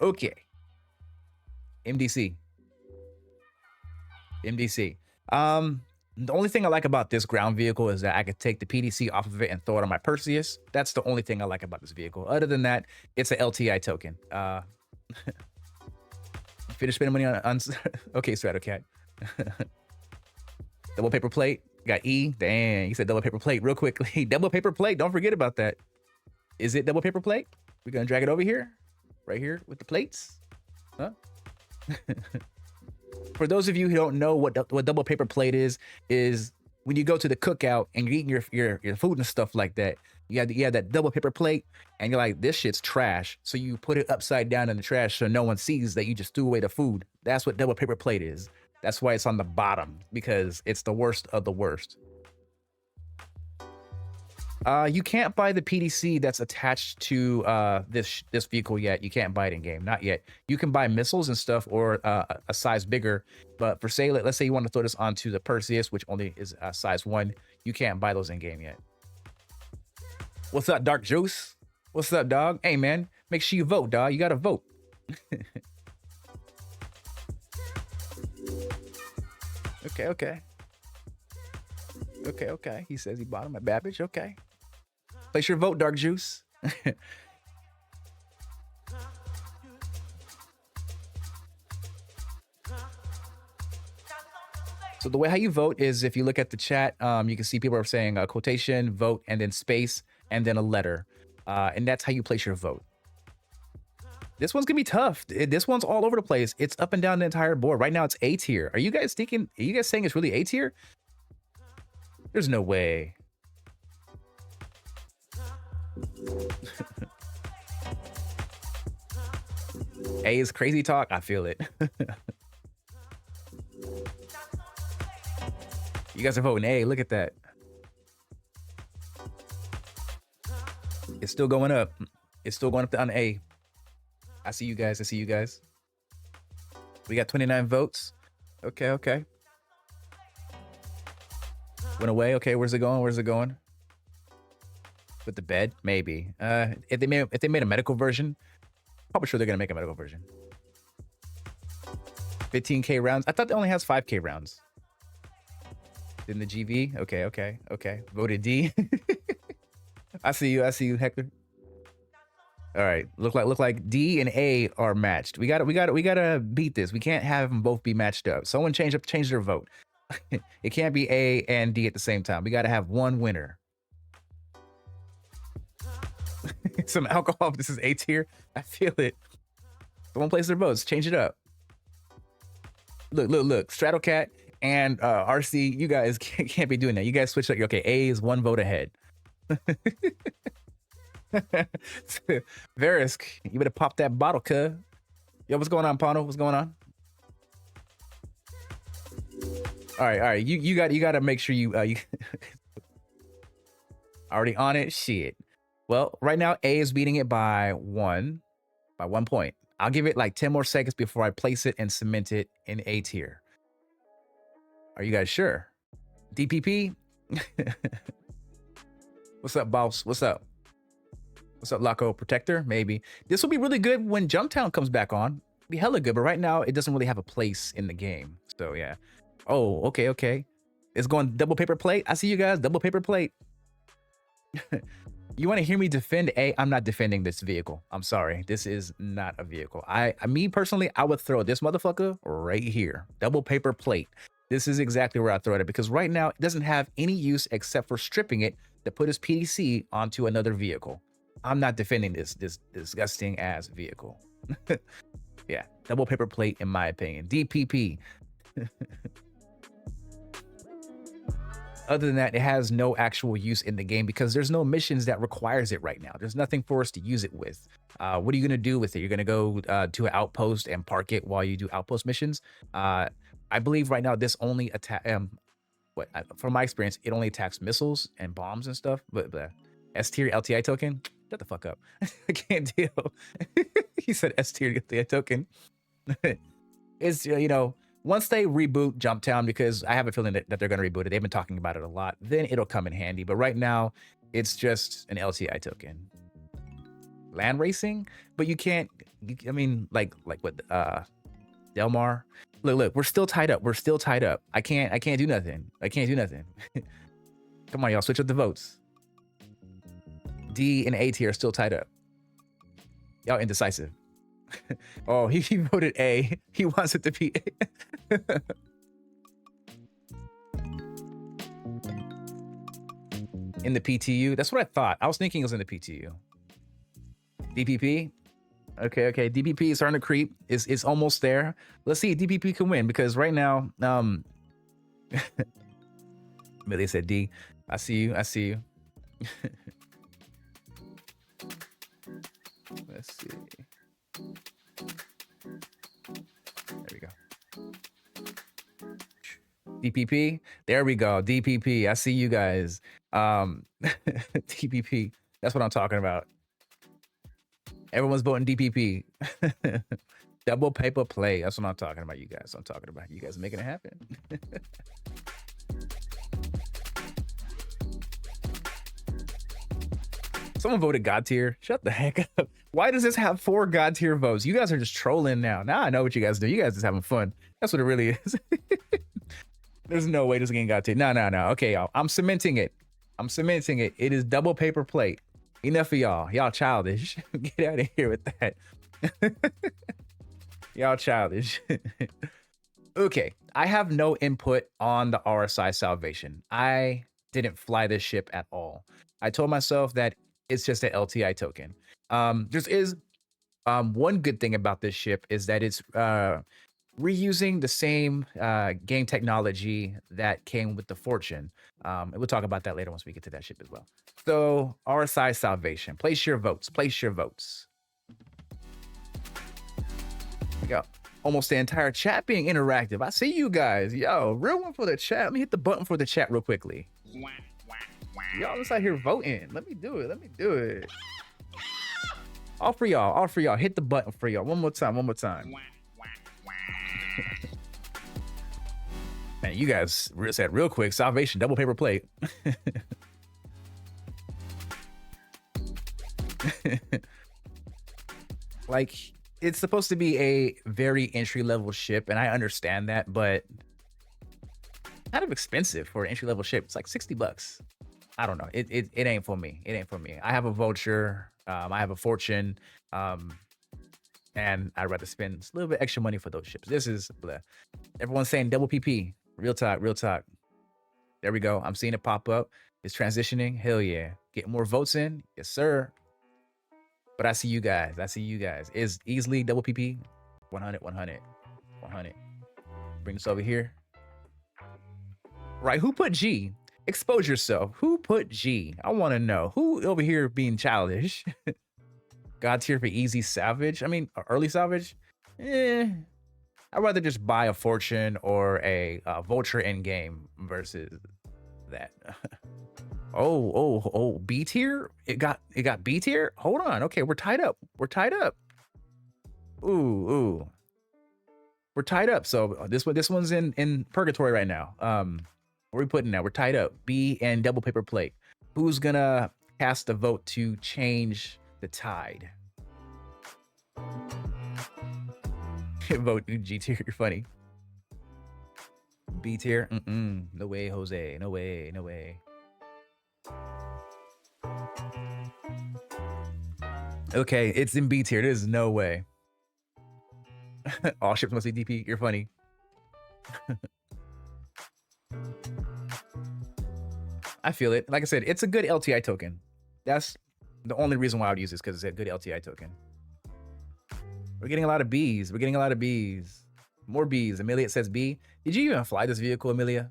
Okay. MDC. The only thing I like about this ground vehicle is that I could take the PDC off of it and throw it on my Perseus. That's the only thing I like about this vehicle. Other than that, it's an LTI token. Finish spending money on okay, Stratocat. Double paper plate. Got E. Dang, you said double paper plate real quickly. Double paper plate. Don't forget about that. Is it double paper plate? We're gonna drag it over here, right here with the plates. Huh? For those of you who don't know what double paper plate is when you go to the cookout and you're eating your food and stuff like that. You have that double paper plate, and you're like, this shit's trash. So you put it upside down in the trash so no one sees that you just threw away the food. That's what double paper plate is. That's why it's on the bottom, because it's the worst of the worst. You can't buy the PDC that's attached to this vehicle yet. You can't buy it in game, not yet. You can buy missiles and stuff, or a size bigger. But for say, let's say you want to throw this onto the Perseus, which only is size 1. You can't buy those in game yet. What's up, Dark Juice? What's up, dog? Hey, man, make sure you vote, dog. You gotta vote. Okay. He says he bought him at Babbage. Okay. Place your vote, Dark Juice. So the way how you vote is, if you look at the chat, you can see people are saying quotation, vote, and then space, and then a letter. And that's how you place your vote. This one's gonna be tough. This one's all over the place. It's up and down the entire board. Right now it's A tier. Are you guys saying it's really A tier? There's no way. A is crazy talk. I feel it. You guys are voting A. Look at that. It's still going up. It's still going up on A. I see you guys. We got 29 votes. Okay. Went away. Okay, where's it going? With the bed? Maybe. If they made a medical version, probably sure they're gonna make a medical version. 15K rounds. I thought it only has 5K rounds. In the GV? Okay. Voted D. I see you, Hector. All right, look like D and A are matched. We gotta beat this. We can't have them both be matched up. Someone change their vote. It can't be A and D at the same time. We gotta have one winner. Some alcohol. This is A tier. I feel it. Someone place their votes. Change it up. Look. Stratocat and RC. You guys can't be doing that. You guys switch up. Okay, A is 1 vote ahead. Verisk, you better pop that bottle, cuz. Yo, what's going on, Pano? What's going on? All right. You gotta make sure you already on it. Shit. Well, right now A is beating it by 1 point. I'll give it like 10 more seconds before I place it and cement it in A tier. Are you guys sure? DPP? What's up, boss? What's up? What's up, Laco Protector? Maybe. This will be really good when Jumptown comes back on. It'll be hella good, but right now it doesn't really have a place in the game. So yeah. Oh, okay. It's going double paper plate. I see you guys. Double paper plate. You want to hear me defend A? I'm not defending this vehicle. I'm sorry. This is not a vehicle. Me personally, I would throw this motherfucker right here. Double paper plate. This is exactly where I throw it because right now it doesn't have any use except for stripping it to put his PDC onto another vehicle. I'm not defending this disgusting ass vehicle. Yeah, double paper plate in my opinion. DPP. Other than that, it has no actual use in the game because there's no missions that requires it right now. There's nothing for us to use it with. What are you gonna do with it? You're gonna go to an outpost and park it while you do outpost missions. I believe right now this only attack. From my experience, it only attacks missiles and bombs and stuff. But S tier LTI token. Shut the fuck up. I can't deal. He said S tier LTI token. It's once they reboot Jumptown, because I have a feeling that they're going to reboot it. They've been talking about it a lot. Then it'll come in handy. But right now, it's just an LTI token. Land racing, but you can't. I mean, like what? Delmar. Look, we're still tied up. I can't do nothing. Come on, y'all, switch up the votes. D and A tier are still tied up. Y'all indecisive. Oh, he voted A. He wants it to be A. In the PTU? That's what I thought. I was thinking it was in the PTU. DPP? Okay. DPP is starting to creep. It's almost there. Let's see if DPP can win because right now, Millie said D. I see you. Let's see. There we go. DPP. There we go. DPP. I see you guys. DPP. That's what I'm talking about. Everyone's voting DPP. Double paper play. That's what I'm talking about, you guys. You guys making it happen. Someone voted God tier. Shut the heck up. Why does this have 4 God tier votes? You guys are just trolling now. Now I know what you guys do. You guys just having fun. That's what it really is. There's no way this game got tier. No. Okay, y'all. I'm cementing it. It is double paper plate. Enough of y'all. Y'all childish. Get out of here with that. Y'all childish. Okay. I have no input on the RSI salvation. I didn't fly this ship at all. I told myself that it's just an LTI token. One good thing about this ship is that it's reusing the same game technology that came with the Fortune. And we'll talk about that later once we get to that ship as well. So RSI salvation. Place your votes. We got almost the entire chat being interactive. I see you guys. Yo, real one for the chat. Let me hit the button for the chat real quickly. Y'all just out here voting. Let me do it. All for y'all. Hit the button for y'all. One more time. Man, you guys said real quick, salvation, double paper plate. Like, it's supposed to be a very entry-level ship, and I understand that, but kind of expensive for an entry-level ship. It's like $60. I don't know. It ain't for me. I have a vulture. I have a Fortune. And I'd rather spend a little bit extra money for those ships. This is blah. Everyone's saying double PP. Real talk. There we go. I'm seeing it pop up. It's transitioning. Hell yeah. Get more votes in. Yes, sir. But I see you guys. Is easily double PP. 100. Bring this over here. Right. Who put G? Expose yourself. Who put G? I want to know. Who over here being childish? God tier for easy salvage. I mean, early salvage. I'd rather just buy a Fortune or a vulture in game versus that. Oh, B tier. It got B tier. Hold on. Okay, we're tied up. Ooh. We're tied up. So this one's in purgatory right now. Where are we putting now? We're tied up. B and double paper plate. Who's gonna cast a vote to change the tide? Vote G tier. You're funny. B tier. No way, Jose. No way. No way. Okay, it's in B tier. There's no way. All ships must be DP. You're funny. I feel it. Like I said, it's a good LTI token. That's the only reason why I would use this, because it's a good LTI token. We're getting a lot of Bs. We're getting a lot of Bs. More Bs. Amelia says B. Did you even fly this vehicle, Amelia?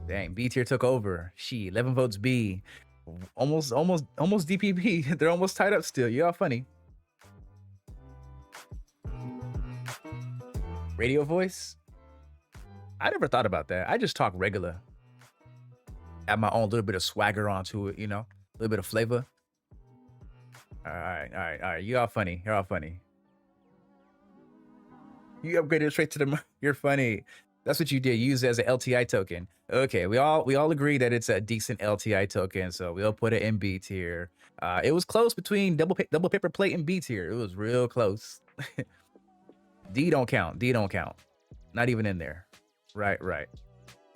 Dang, B tier took over. 11 votes B. Almost DPP. They're almost tied up still. Y'all funny. Radio voice? I never thought about that. I just talk regular. Add my own little bit of swagger onto it, you know? A little bit of flavor. All right. You all funny. You're all funny. You upgraded straight to the... You're funny. That's what you did. Use it as an LTI token. Okay, we all agree that it's a decent LTI token, so we'll put it in B tier. It was close between double paper plate and B tier. It was real close. D don't count. D don't count. Not even in there. Right.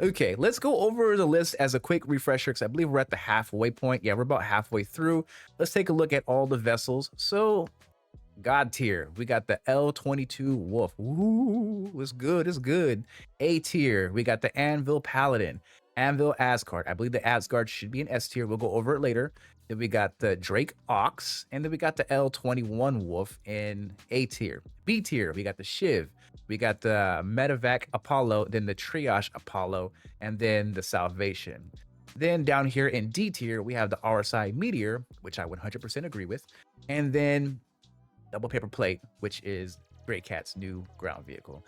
Okay, let's go over the list as a quick refresher, because I believe we're at the halfway point. Yeah, we're about halfway through. Let's take a look at all the vessels. So, God tier, we got the L22 Wolf. Ooh, it's good, it's good. A tier, we got the Anvil Paladin, Anvil Asgard. I believe the Asgard should be an S tier. We'll go over it later. Then we got the Drake Ox, and then we got the L21 Wolf in A tier. B tier, we got the Shiv. We got the Medevac Apollo, then the Triage Apollo, and then the Salvation. Then down here in D tier, we have the RSI Meteor, which I 100% agree with. And then double paper plate, which is Grey Cat's new ground vehicle.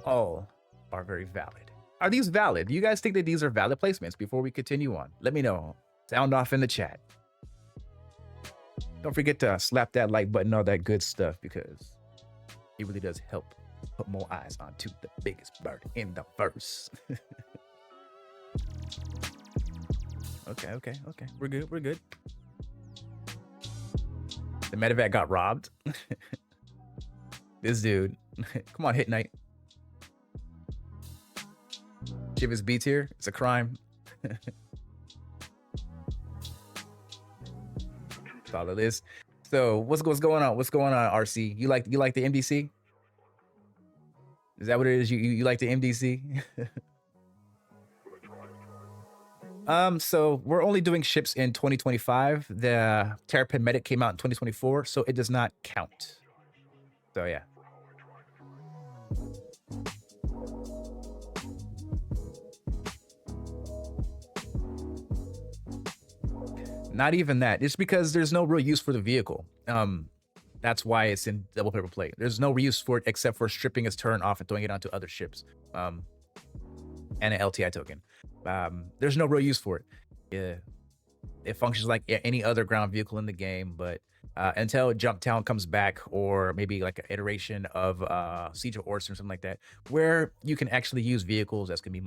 All are very valid. Are these valid? Do you guys think that these are valid placements before we continue on? Let me know. Sound off in the chat. Don't forget to slap that like button, all that good stuff, because it really does help put more eyes onto the biggest bird in the verse. Okay. We're good. The medevac got robbed. This dude. Come on, Hit Knight. Shiv is B tier. It's a crime. That's all it is. So what's going on? What's going on, RC? You like the MDC? Is that what it is? You like the MDC? So we're only doing ships in 2025. The Terrapin Medic came out in 2024, so it does not count. So yeah. Not even that. It's because there's no real use for the vehicle. That's why it's in double paper plate. There's no use for it except for stripping its turn off and throwing it onto other ships. And an LTI token. There's no real use for it. Yeah, it functions like any other ground vehicle in the game, but until Jumptown comes back, or maybe like an iteration of Siege of Orson or something like that, where you can actually use vehicles that's gonna be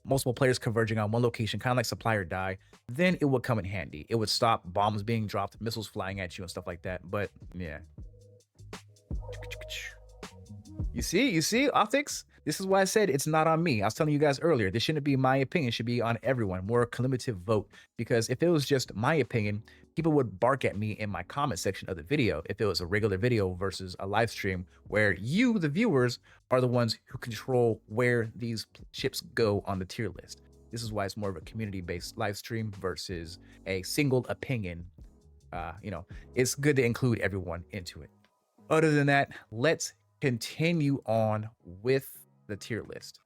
multiple players converging on one location, kind of like Supply or Die, then it would come in handy. It would stop bombs being dropped, missiles flying at you and stuff like that. But yeah. You see, optics? This is why I said it's not on me. I was telling you guys earlier, this shouldn't be my opinion. It should be on everyone. More cumulative vote. Because if it was just my opinion, people would bark at me in my comment section of the video if it was a regular video versus a live stream where you, the viewers, are the ones who control where these ships go on the tier list. This is why it's more of a community-based live stream versus a single opinion. It's good to include everyone into it. Other than that, let's continue on with the tier list.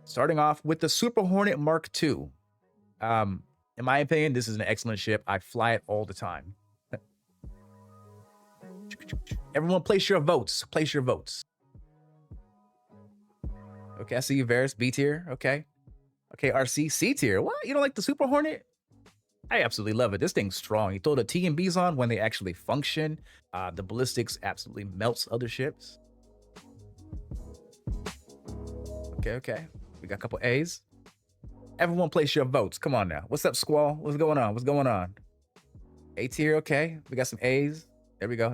Starting off with the Super Hornet Mark II. In my opinion, this is an excellent ship. I fly it all the time. Everyone place your votes. Place your votes. Okay, I see you, Varys. B tier. Okay, RC. C tier. What? You don't like the Super Hornet? I absolutely love it. This thing's strong. You throw the T and Bs on when they actually function. The ballistics absolutely melts other ships. Okay. We got a couple A's. Everyone place your votes. Come on now. What's up, Squall? What's going on? A tier, okay. We got some A's. There we go.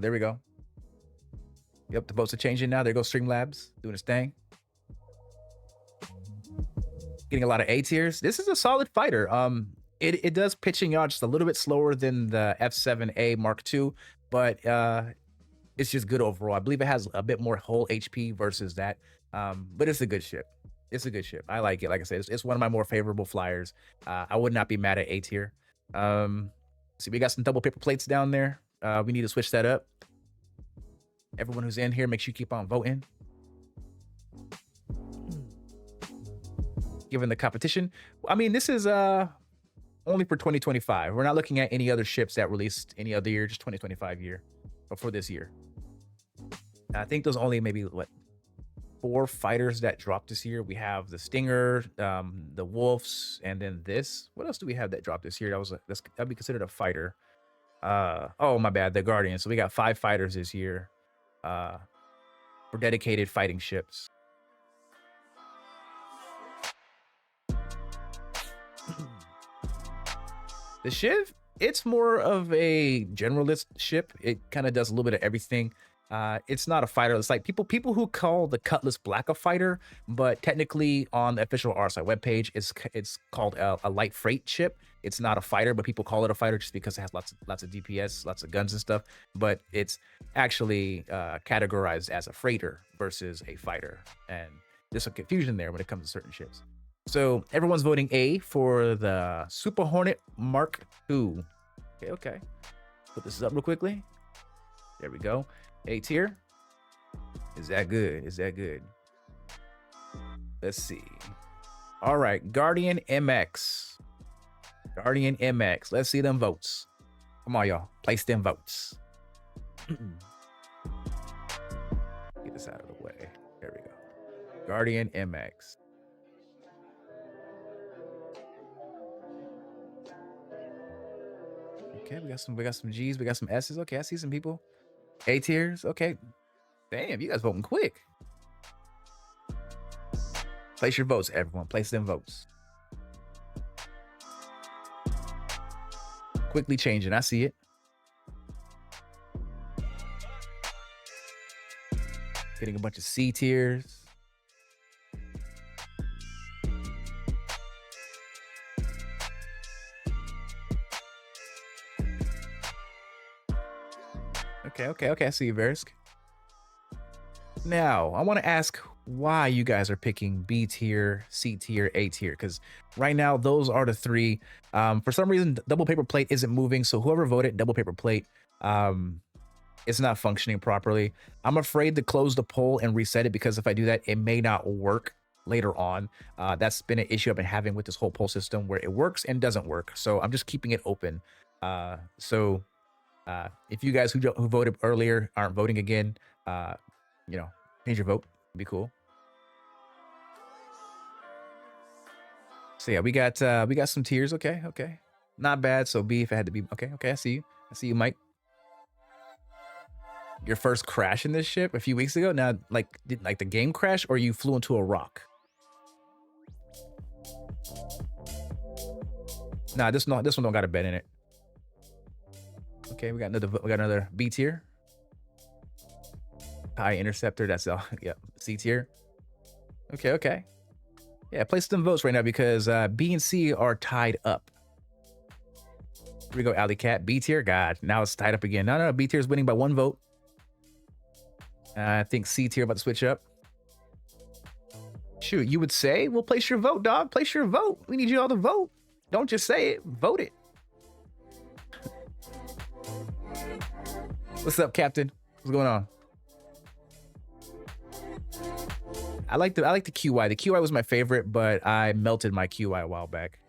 Yep, the votes are changing now. There goes Streamlabs doing its thing. Getting a lot of A tiers. This is a solid fighter. It does pitching yaw just a little bit slower than the F7A Mark II, but it's just good overall. I believe it has a bit more hull HP versus that, but it's a good ship. I like it. Like I said, it's one of my more favorable flyers. I would not be mad at A tier. See, we got some double paper plates down there. We need to switch that up. Everyone who's in here, make sure you keep on voting. Given the competition, I mean, this is only for 2025. We're not looking at any other ships that released any other year, just 2025 year, or for this year. I think there's only maybe 4 fighters that dropped this year. We have the Stinger, the Wolves, and then this. What else do we have that dropped this year? That'd be considered a fighter. Oh my bad, the Guardian. So we got 5 fighters this year for dedicated fighting ships. The Shiv, it's more of a generalist ship. It kind of does a little bit of everything. It's not a fighter. It's like people who call the Cutlass Black a fighter, but technically on the official RSI webpage, it's called a light freight ship. It's not a fighter, but people call it a fighter just because it has lots of DPS, lots of guns and stuff. But it's actually categorized as a freighter versus a fighter, and there's some confusion there when it comes to certain ships. So everyone's voting A for the Super Hornet Mark II. Okay. Put this up real quickly. There we go. A tier. Is that good? Let's see. All right, Guardian MX. Let's see them votes. Come on, y'all. Place them votes. Get this out of the way. There we go. Guardian MX. Okay, we got some G's, we got some S's. Okay, I see some people. A tiers. Okay. Damn, you guys voting quick. Place your votes, everyone. Place them votes. Quickly changing. I see it. Getting a bunch of C tiers. Okay. I see you, Verisk. Now, I want to ask why you guys are picking B tier, C tier, A tier, because right now those are the 3. For some reason, double paper plate isn't moving, so whoever voted double paper plate, it's not functioning properly. I'm afraid to close the poll and reset it, because if I do that, it may not work later on. That's been an issue I've been having with this whole poll system, where it works and doesn't work. So I'm just keeping it open. If you guys who voted earlier aren't voting again, change your vote. It'd be cool. So yeah, we got some tiers. Okay. Not bad. So B if it had to be. Okay. I see you, Mike. Your first crash in this ship a few weeks ago. Now, did the game crash, or you flew into a rock? Nah, this one don't got a bed in it. Okay, we got another B tier. High interceptor, that's all. Yep, C tier. Okay. Yeah, place some votes right now, because B and C are tied up. Here we go, Alley Cat. B tier, God, now it's tied up again. No, B tier is winning by 1 vote. I think C tier about to switch up. Shoot, you would say? Well, place your vote, dog. Place your vote. We need you all to vote. Don't just say it, vote it. What's up, Captain? What's going on? I like the QI. The QI was my favorite, but I melted my QI a while back.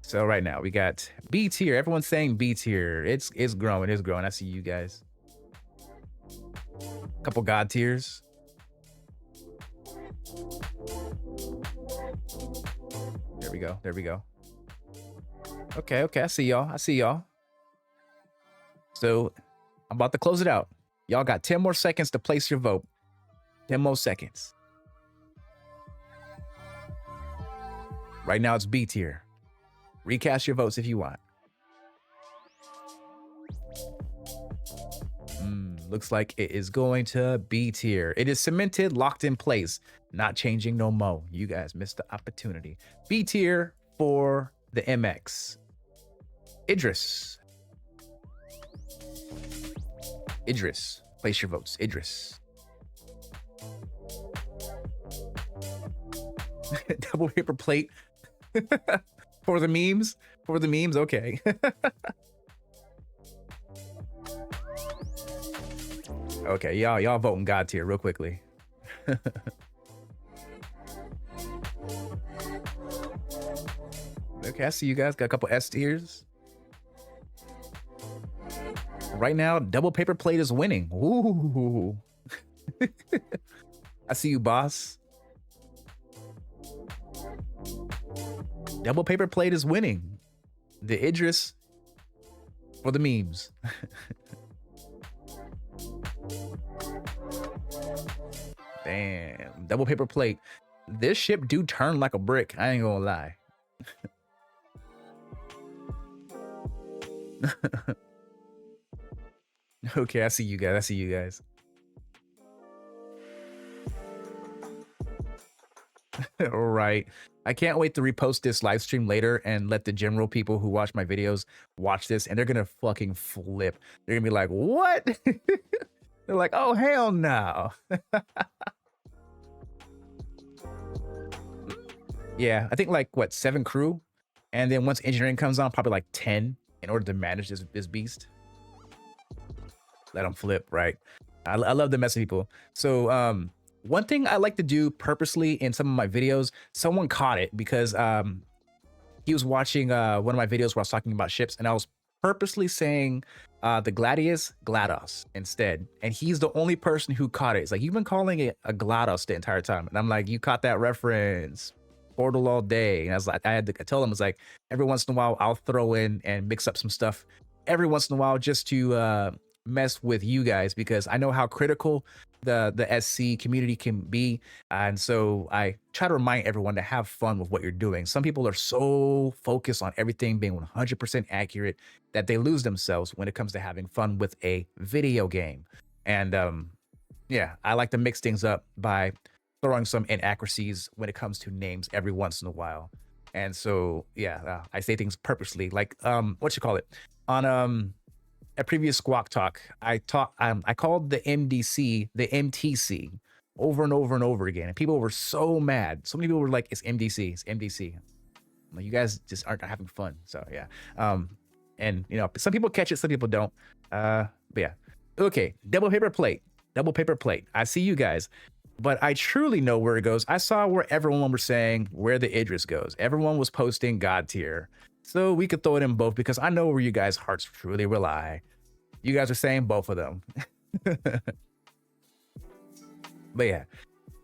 So right now we got B tier. Everyone's saying B tier. It's growing. I see you guys. Couple God tiers. There we go. Okay, okay, I see y'all. I see y'all. So I'm about to close it out. Y'all got 10 more seconds to place your vote. 10 more seconds. Right now it's B tier. Recast your votes if you want. Looks like it is going to B tier. It is cemented, locked in place, not changing no mo. You guys missed the opportunity. B tier for the MX. Idris. Idris, place your votes. Idris. Double paper plate for the memes. For the memes, okay. Okay, y'all voting God tier real quickly. Okay, I see you guys got a couple S tiers. Right now, double paper plate is winning. Ooh. I see you, boss. Double paper plate is winning. The Idris for the memes. Damn, double paper plate. This ship do turn like a brick. I ain't gonna lie. Okay, I see you guys. I see you guys. All right. I can't wait to repost this live stream later and let the general people who watch my videos watch this, and they're gonna fucking flip. They're gonna be like, what? They're like, oh, hell no. Yeah, I think like, what, 7 crew? And then once engineering comes on, probably like 10 in order to manage this beast. Let them flip, right? I love the mess of people. So one thing I like to do purposely in some of my videos, someone caught it because he was watching one of my videos where I was talking about ships, and I was purposely saying the Gladius GLaDOS instead. And he's the only person who caught it. It's like, you've been calling it a GLaDOS the entire time. And I'm like, you caught that reference. Portal all day. And I was like, I had to tell him, it's like, every once in a while I'll throw in and mix up some stuff every once in a while just to mess with you guys, because I know how critical the SC community can be. And so I try to remind everyone to have fun with what you're doing. Some people are so focused on everything being 100% accurate that they lose themselves when it comes to having fun with a video game. And yeah, I like to mix things up by throwing some inaccuracies when it comes to names every once in a while. And so, yeah, I say things purposely, like, what you call it? On a previous Squawk Talk, I called the MDC the MTC over and over and over again. And people were so mad. So many people were like, it's MDC, it's MDC. I'm like, you guys just aren't having fun. So yeah. And you know, some people catch it, some people don't. But yeah. Okay, double paper plate. I see you guys. But I truly know where it goes. I saw where everyone was saying where the Idris goes. Everyone was posting God tier. So we could throw it in both, because I know where you guys' hearts truly rely. You guys are saying both of them. But yeah,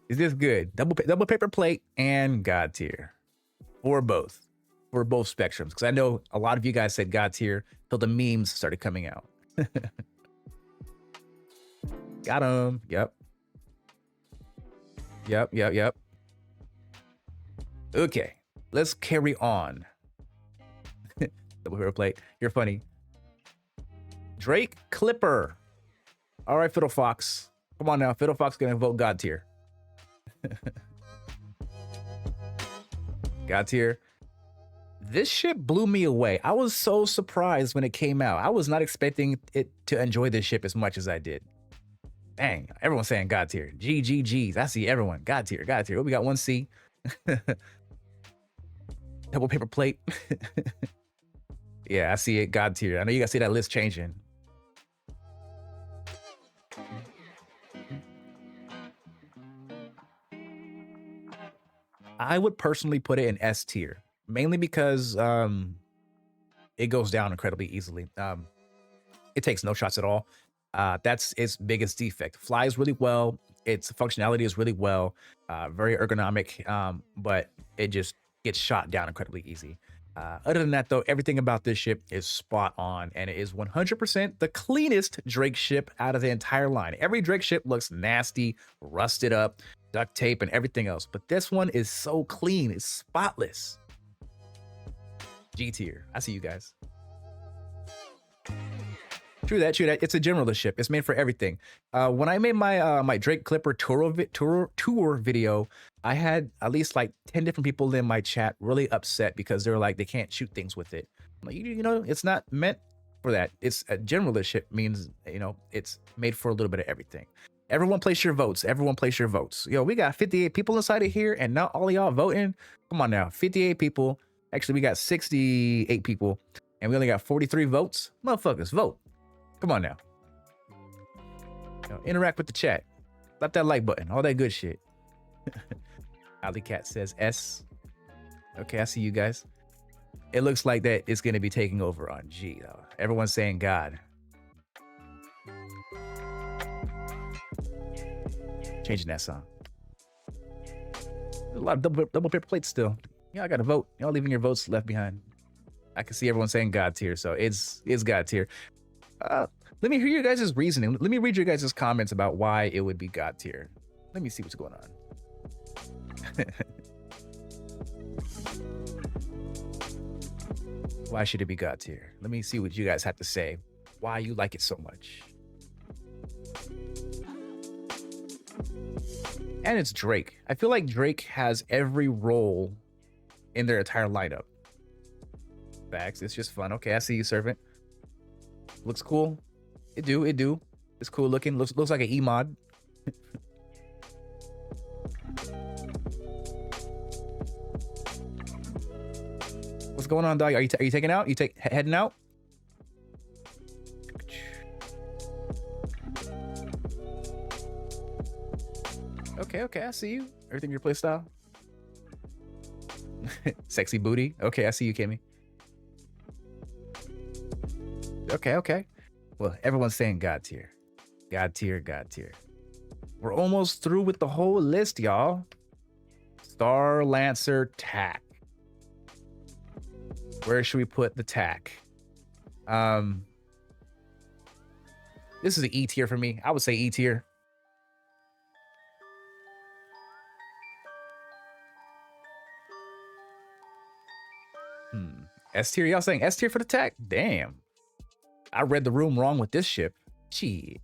is this good? Double paper plate and God tier. Or both. For both spectrums. Because I know a lot of you guys said God tier till the memes started coming out. Got him. Yep. Okay, let's carry on. Double paper plate. You're funny. Drake Clipper. All right, Fiddle Fox. Come on now. Fiddle Fox gonna vote God tier. God tier. This ship blew me away. I was so surprised when it came out. I was not expecting it to enjoy this ship as much as I did. Dang, everyone's saying God tier. GGGs. I see everyone. God tier, God tier. Oh, we got 1C. Double paper plate. Yeah, I see it. God tier. I know you guys see that list changing. I would personally put it in S tier, mainly because it goes down incredibly easily. It takes no shots at all. That's its biggest defect. Flies really well. Its functionality is really well, very ergonomic, but it just gets shot down incredibly easy. Other than that, though, everything about this ship is spot on, and it is 100% the cleanest Drake ship out of the entire line. Every Drake ship looks nasty, rusted up, duct tape, and everything else, but this one is so clean. It's spotless. G tier. I see you guys. True that. It's a generalist ship. It's made for everything. When I made my my Drake Clipper tour video, I had at least like 10 different people in my chat really upset because they're like, they can't shoot things with it. I'm like, you know, it's not meant for that. It's a generalist ship, means, you know, it's made for a little bit of everything. Everyone place your votes. Everyone place your votes. Yo, we got 58 people inside of here, and not all of y'all voting. Come on now, 58 people. Actually, we got 68 people, and we only got 43 votes. Motherfuckers, vote. Come on now. You know, interact with the chat. Slap that like button. All that good shit. Ali Cat says S. Okay, I see you guys. It looks like that it's going to be taking over on G, though. Everyone's saying God. Changing that song. There's a lot of double paper plates still. Yeah, I got to vote. Y'all leaving your votes left behind. I can see everyone saying God tier, so it's God tier. Let me hear your guys' reasoning. Let me read your guys' comments about why it would be God tier. Let me see what's going on. Why should it be God tier? Let me see what you guys have to say. Why you like it so much. And it's Drake. I feel like Drake has every role in their entire lineup. Facts. It's just fun. Okay, I see you, Servant. Looks cool. It do. It's cool looking. Looks like an E-mod. What's going on, dog? Are you taking out? Heading out? Okay, I see you. Everything your playstyle. Sexy booty. Okay, I see you, Kimmy. Okay. Well, everyone's saying God tier. God tier. We're almost through with the whole list, y'all. Star Lancer tack. Where should we put the tack? This is an E tier for me. I would say E tier. S tier. Y'all saying S tier for the tack? Damn. I read the room wrong with this ship. Shit.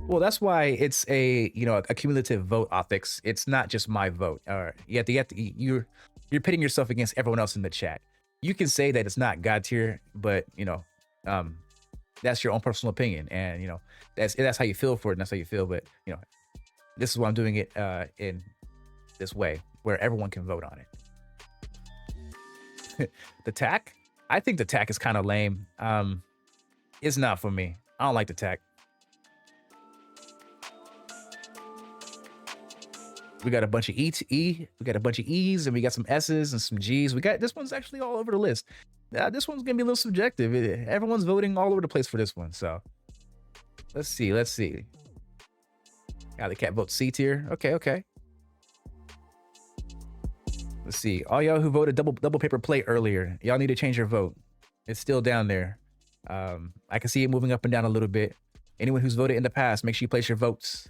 Well, that's why it's a, you know, a cumulative vote optics. It's not just my vote. You're pitting yourself against everyone else in the chat. You can say that it's not God tier, but you know, that's your own personal opinion, and you know, that's how you feel for it, and that's how you feel. But you know, this is why I'm doing it in this way, where everyone can vote on it. The tack. I think the tack is kind of lame. It's not for me. I don't like the tack. We got a bunch of we got a bunch of E's, and we got some S's and some G's. This one's actually all over the list. This one's gonna be a little subjective. Everyone's voting all over the place for this one. So let's see. The cat votes C tier. Okay. Let's see. All y'all who voted double paper plate earlier, y'all need to change your vote. It's still down there. I can see it moving up and down a little bit. Anyone who's voted in the past, make sure you place your votes.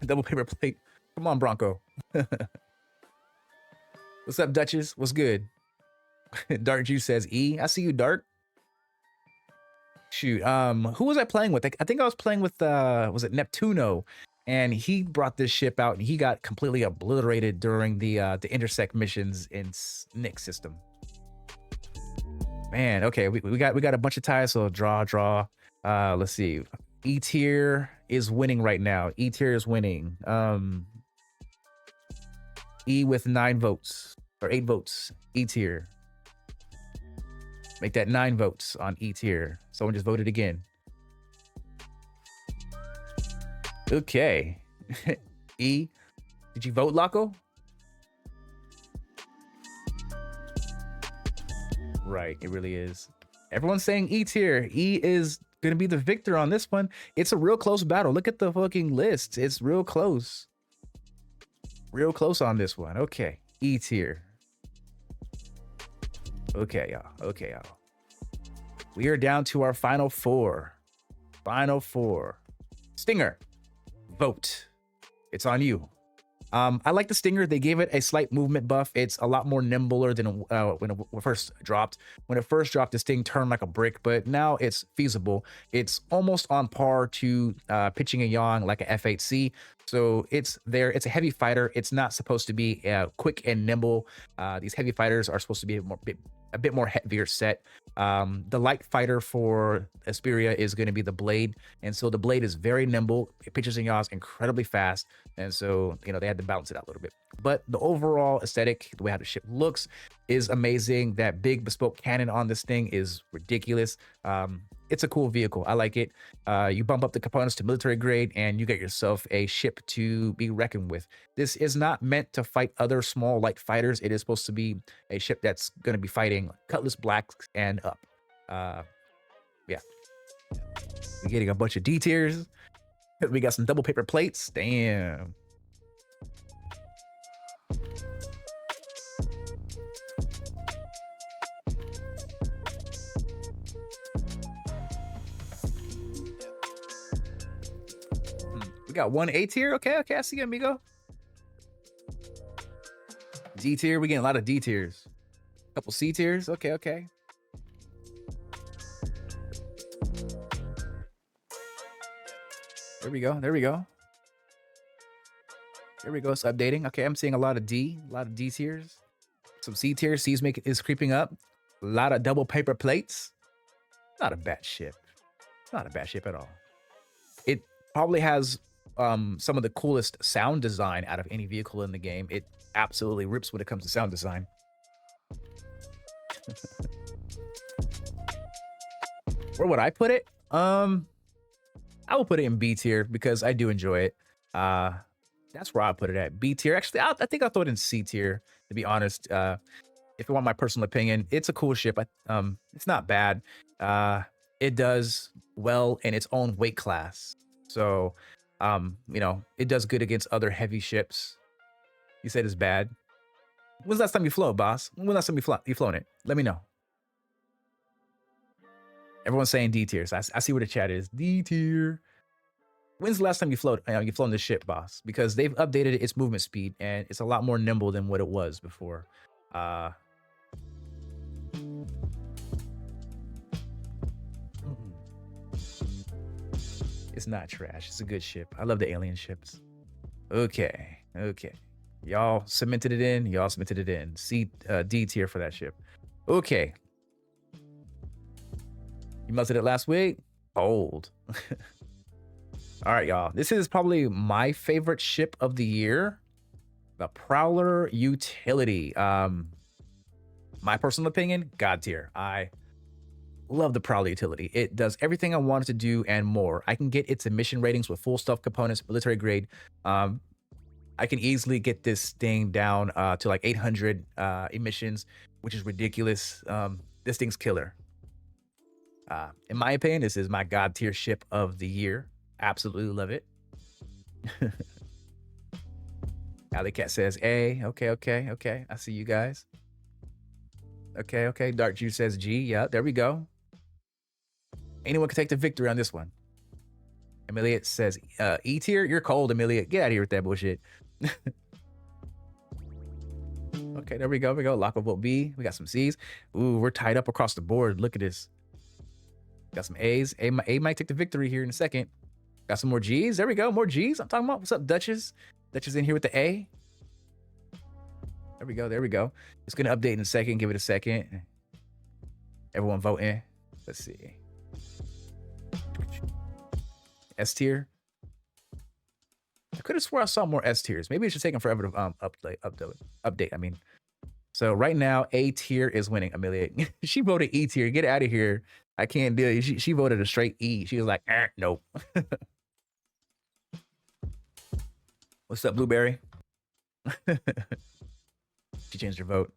Double paper plate. Come on, Bronco. What's up, Duchess? What's good? Dark Juice says E. I see you, Dark. Shoot. Who was I playing with? I think I was playing with was it Neptuno? And he brought this ship out, and he got completely obliterated during the intersect missions in Nick's system. Man, okay, we got a bunch of ties, so draw. Let's see. E tier is winning right now. E tier is winning. E with 9 votes or 8 votes. E tier. Make that 9 votes on E tier. Someone just voted again. Okay. E. Did you vote, Laco? Right, it really is. Everyone's saying E tier. E is gonna be the victor on this one. It's a real close battle. Look at the fucking list. It's real close. Real close on this one. Okay. E tier. Okay, y'all. Okay, y'all. We are down to our final four. Final four. Stinger. Vote. It's on you. I like the Stinger. They gave it a slight movement buff. It's a lot more nimbler than when it first dropped. When it first dropped, this thing turned like a brick, but now it's feasible. It's almost on par to pitching a Yang like a F8C. So it's there. It's a heavy fighter. It's not supposed to be quick and nimble. These heavy fighters are supposed to be a bit more heavier set. The light fighter for Asperia is going to be the Blade, and so the Blade is very nimble. It pitches and yaws incredibly fast, and so they had to balance it out a little bit. But the overall aesthetic, the way how the ship looks, is amazing. That big bespoke cannon on this thing is ridiculous. It's a cool vehicle. I like it. You bump up the components to military grade, and you get yourself a ship to be reckoned with. This is not meant to fight other small light fighters. It is supposed to be a ship that's going to be fighting Cutlass Blacks and up. Yeah. We're getting a bunch of D tiers. We got some double paper plates. Damn. We got one A tier. Okay, I see you, amigo. D tier. We getting a lot of D tiers. A couple C tiers. Okay. There we go. It's updating. Okay, I'm seeing a lot of D tiers. Some C tiers. C's is creeping up. A lot of double paper plates. Not a bad ship. Not a bad ship at all. It probably has some of the coolest sound design out of any vehicle in the game. It absolutely rips when it comes to sound design. Where would I put it? I will put it in B tier because I do enjoy it. That's where I put it at. B tier. Actually, I think I'll throw it in C tier, to be honest. If you want my personal opinion, it's a cool ship. It's not bad. It does well in its own weight class. So, it does good against other heavy ships. You said it's bad. When's the last time you flew, boss? When's the last time you flown it? Let me know. Everyone's saying D tier. So I see where the chat is. D tier. When's the last time you flown this ship, boss? Because they've updated its movement speed and it's a lot more nimble than what it was before. It's not trash. It's a good ship. I love the alien ships. Okay. Y'all cemented it in. C D tier for that ship. Okay. You melted it last week? Old. All right, y'all. This is probably my favorite ship of the year. The Prowler Utility. My personal opinion, God tier. I love the Prowler Utility. It does everything I wanted to do and more. I can get its emission ratings with full stuff components, military grade. I can easily get this thing down to like 800 emissions, which is ridiculous. This thing's killer. In my opinion, this is my God tier ship of the year. Absolutely love it. Alley Cat says A. Okay. I see you guys. Okay. Dark Juice says G. Yeah, there we go. Anyone can take the victory on this one. Amelia says E tier. You're cold, Amelia. Get out of here with that bullshit. Okay, there we go. Lock of vote B. We got some C's. Ooh, we're tied up across the board. Look at this. Got some A's. A might take the victory here in a second. Got some more G's. There we go. More G's. I'm talking about. What's up, Duchess? Duchess in here with the A. There we go. It's going to update in a second. Give it a second. Everyone voting. Let's see. S tier. I could have swore I saw more S tiers. Maybe it's just taking forever to update. I mean, so right now A tier is winning. Amelia, she voted E tier. Get out of here. I can't deal. She voted a straight E. She was like, nope. What's up, Blueberry? She changed her vote.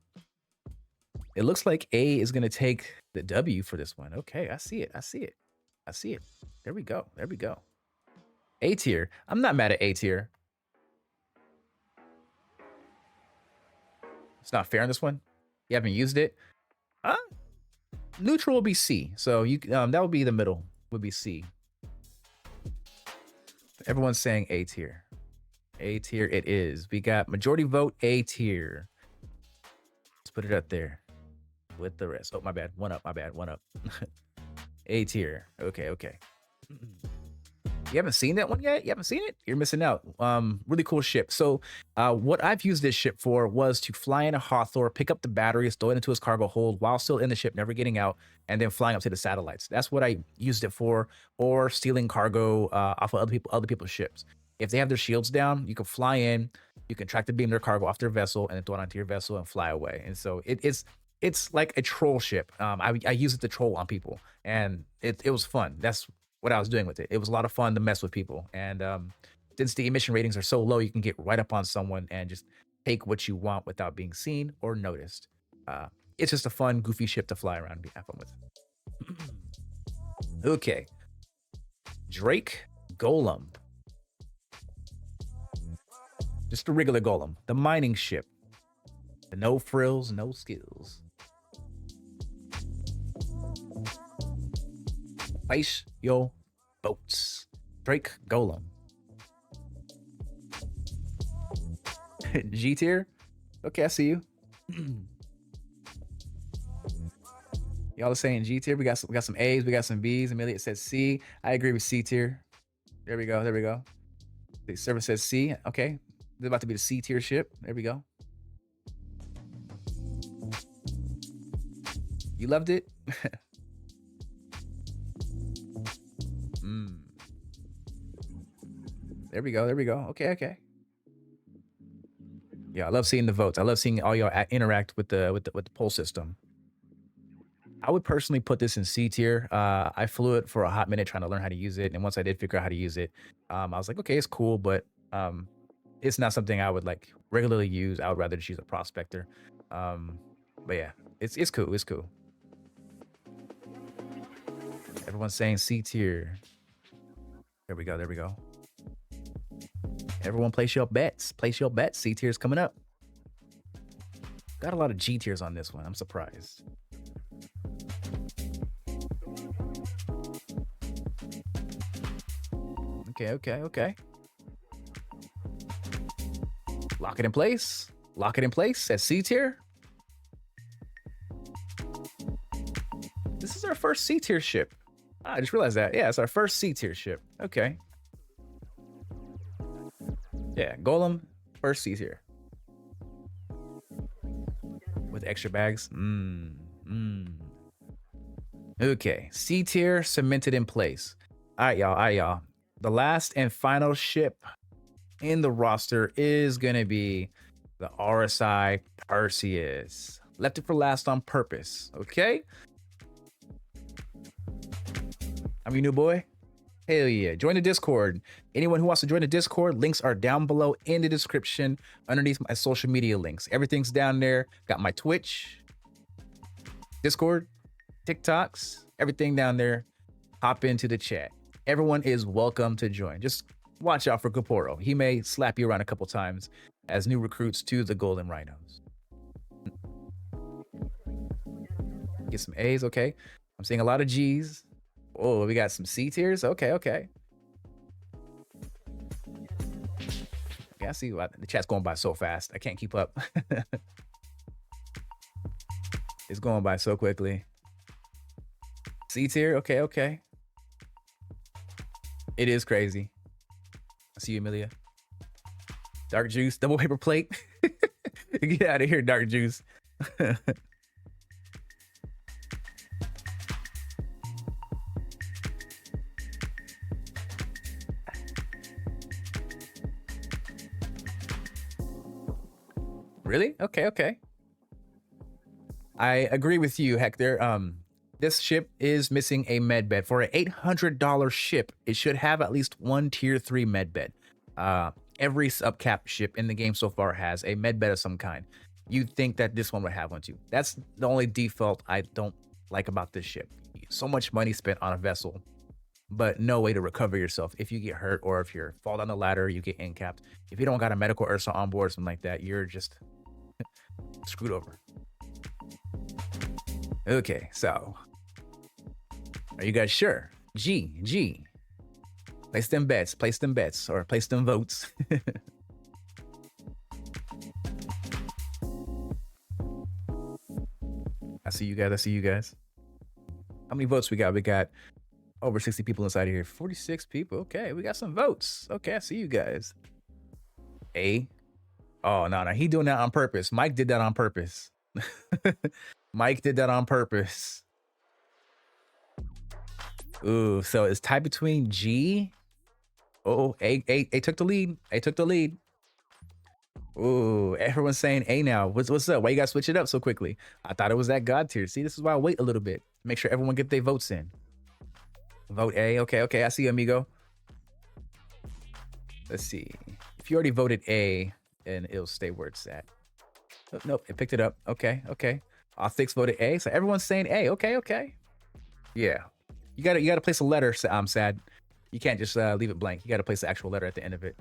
It looks like A is gonna take the W for this one. Okay, I see it. I see it. There we go. There we go. A tier. I'm not mad at A tier. It's not fair on this one. You haven't used it. Neutral will be C. So you that would be the middle. Would be C. Everyone's saying A tier. A tier it is. We got majority vote A tier. Let's put it up there with the rest. Oh, my bad. One up. My bad. One up. A tier. Okay. Okay. You haven't seen that one yet? You haven't seen it? You're missing out. Really cool ship. So what I've used this ship for was to fly in a Hawthor, pick up the batteries, throw it into his cargo hold while still in the ship, never getting out, and then flying up to the satellites. That's what I used it for, or stealing cargo off of other people's ships. If they have their shields down, you can fly in, you can track the beam their cargo off their vessel, and then throw it onto your vessel and fly away. And so it's like a troll ship. I use it to troll on people, and it was fun. That's what I was doing with it. It was a lot of fun to mess with people. And since the emission ratings are so low, you can get right up on someone and just take what you want without being seen or noticed. It's just a fun, goofy ship to fly around and have fun with. Okay. Drake Golem. Just a regular golem. The mining ship. The no frills, no skills. Place your boats. Drake Golem. G tier? Okay, I see you. Y'all are saying G tier. We got some A's, we got some B's. Amelia says C. I agree with C tier. There we go. There we go. The server says C. Okay. This is about to be the C tier ship. There we go. You loved it? There we go. There we go. Okay, okay. Yeah, I love seeing the votes. I love seeing all y'all interact with the poll system. I would personally put this in C tier. I flew it for a hot minute trying to learn how to use it, and once I did figure out how to use it, I was like, okay, it's cool, but it's not something I would like regularly use. I would rather just use a prospector. But yeah, it's cool. It's cool. Everyone's saying C tier. There we go. There we go. Everyone place your bets. Place your bets. C tier is coming up. Got a lot of G tiers on this one. I'm surprised. Okay, okay, okay. Lock it in place. Lock it in place at C tier. This is our first C tier ship. I just realized that. Yeah, it's our first C tier ship. Okay. Yeah, Golem, first C tier. With extra bags. Okay, C tier cemented in place. All right, y'all. All right, y'all. The last and final ship in the roster is going to be the RSI Perseus. Left it for last on purpose. Okay. I'm your new boy. Hell yeah. Join the Discord. Anyone who wants to join the Discord, links are down below in the description underneath my social media links. Everything's down there. Got my Twitch, Discord, TikToks, everything down there. Hop into the chat. Everyone is welcome to join. Just watch out for Kaporo. He may slap you around a couple times as new recruits to the Golden Rhinos. Get some A's, okay. I'm seeing a lot of G's. Oh, we got some C tiers. Okay, okay. Okay, I see the chat's going by so fast. I can't keep up. It's going by so quickly. C tier. Okay, okay. It is crazy. I see you, Amelia. Dark Juice, double paper plate. Get out of here, Dark Juice. Really? Okay, okay. I agree with you, Hector. This ship is missing a med bed. For an $800 ship, it should have at least one tier 3 med bed. Every subcap ship in the game so far has a med bed of some kind. You'd think that this one would have one too. That's the only default I don't like about this ship. So much money spent on a vessel but no way to recover yourself if you get hurt or if you fall down the ladder, you get in capped. If you don't got a medical Ursa on board or something like that, you're just screwed over. Okay, so are you guys sure? G. Place them bets, or place them votes. I see you guys. How many votes we got? We got over 60 people inside of here. 46 people. Okay, we got some votes. Okay, I see you guys. A. Oh, no. He doing that on purpose. Mike did that on purpose. Mike did that on purpose. Ooh, so it's tied between G. Oh, A took the lead. A took the lead. Ooh, everyone's saying A now. What's up? Why you guys switch it up so quickly? I thought it was that God tier. See, this is why I wait a little bit. Make sure everyone get their votes in. Vote A. Okay. I see you, amigo. Let's see. If you already voted A, and it'll stay where it's at. Oh, nope, it picked it up. Okay. All 6 voted A, so everyone's saying A. Okay. Yeah. You gotta place a letter. I'm sad. You can't just leave it blank. You gotta place the actual letter at the end of it.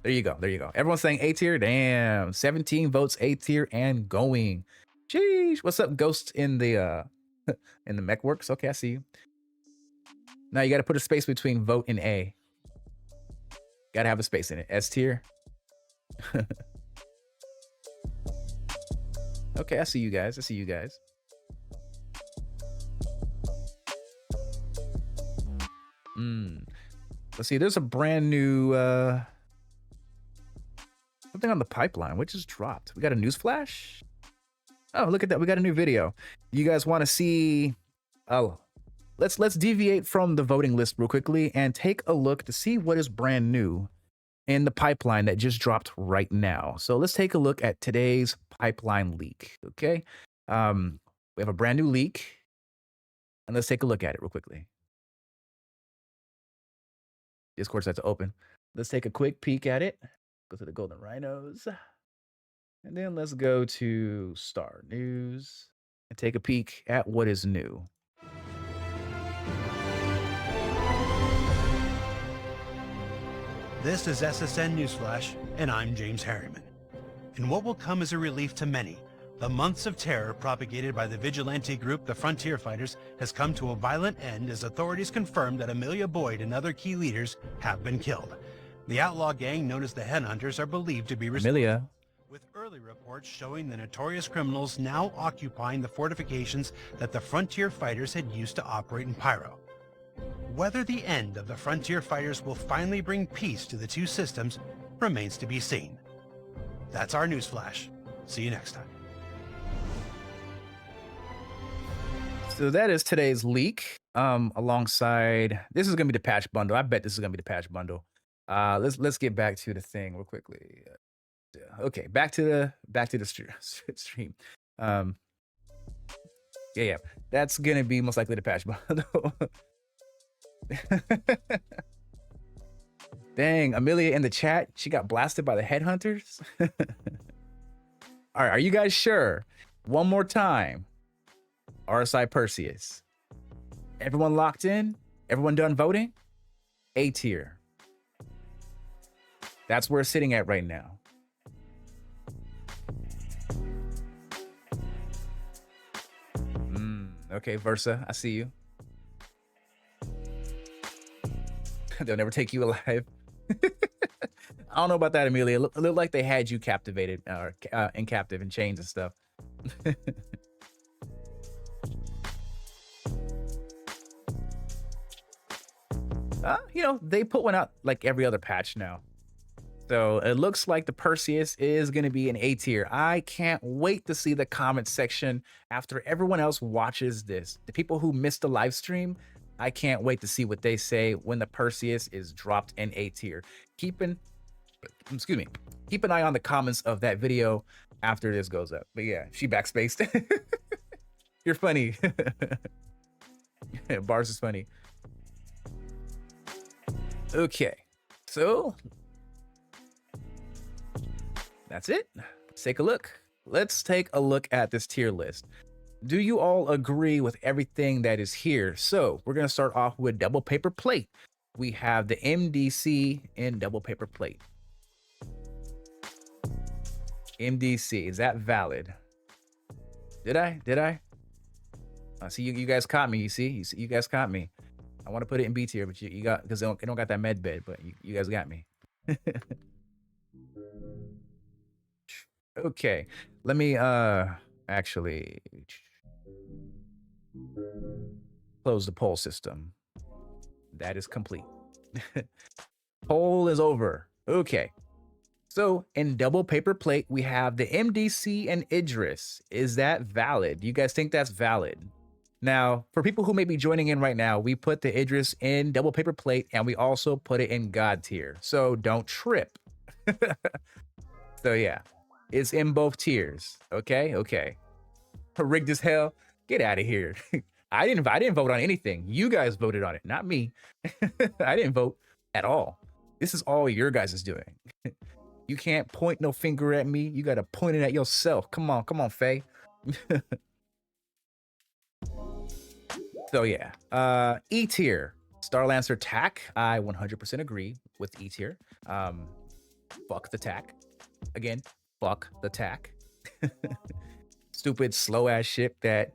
There you go. Everyone's saying A tier. Damn. 17 votes A tier and going. Sheesh. What's up, Ghost in the mech works? Okay, I see you. Now you gotta put a space between vote and A. Gotta have a space in it. S tier. Okay, I see you guys. Let's see. There's a brand new something on the pipeline. What just dropped? We got a news flash. Oh, look at that. We got a new video. You guys want to see? Oh, let's deviate from the voting list real quickly and take a look to see what is brand new in the pipeline that just dropped right now. So let's take a look at today's pipeline leak. Okay. We have a brand new leak, and let's take a look at it real quickly. Discord sets to open. Let's take a quick peek at it. Go to the Golden Rhinos. And then let's go to Star News and take a peek at what is new. This is SSN Newsflash, and I'm James Harriman. In what will come as a relief to many, the months of terror propagated by the vigilante group the Frontier Fighters has come to a violent end as authorities confirm that Amelia Boyd and other key leaders have been killed. The outlaw gang known as the Headhunters are believed to be Amelia, with early reports showing the notorious criminals now occupying the fortifications that the Frontier Fighters had used to operate in Pyro. Whether the end of the Frontier Fighters will finally bring peace to the two systems remains to be seen. That's our newsflash. See you next time. So that is today's leak. Alongside, this is gonna be the patch bundle. I bet this is gonna be the patch bundle. Let's get back to the thing real quickly. Okay, back to the stream. Yeah, that's gonna be most likely the patch bundle. Dang, Amelia in the chat, she got blasted by the Headhunters. All right, are you guys sure? One more time. RSI Perseus. Everyone locked in? Everyone done voting? A tier. That's where it's sitting at right now. Okay, Versa, I see you. They'll never take you alive. I don't know about that, Amelia. It looked like they had you captivated or in captive and chains and stuff. They put one out like every other patch now. So it looks like the Perseus is going to be an A tier. I can't wait to see the comment section after everyone else watches this. The people who missed the live stream, I can't wait to see what they say when the Perseus is dropped in A tier. Keep an eye on the comments of that video after this goes up. But yeah, she backspaced. You're funny. Bars is funny. Okay, so that's it. Let's take a look. Let's take a look at this tier list. Do you all agree with everything that is here? So we're going to start off with double paper plate. We have the MDC in double paper plate. MDC, is that valid? Did I? See, you guys caught me. You see, you guys caught me. I want to put it in B tier, but you got, because they don't got that med bed, but you guys got me. Okay, let me actually close the poll system. That is complete. Poll is over. Okay. So in double paper plate, we have the MDC and Idris. Is that valid? Do you guys think that's valid? Now, for people who may be joining in right now, we put the Idris in double paper plate and we also put it in God tier. So don't trip. So yeah, it's in both tiers. Okay. Rigged as hell. Get out of here. I didn't vote on anything. You guys voted on it, not me. I didn't vote at all. This is all your guys' doing. You can't point no finger at me. You gotta point it at yourself. Come on, Faye. So yeah, E tier, Starlancer tack. I 100% agree with E tier. Fuck the tack. Again, fuck the tack. Stupid slow ass ship that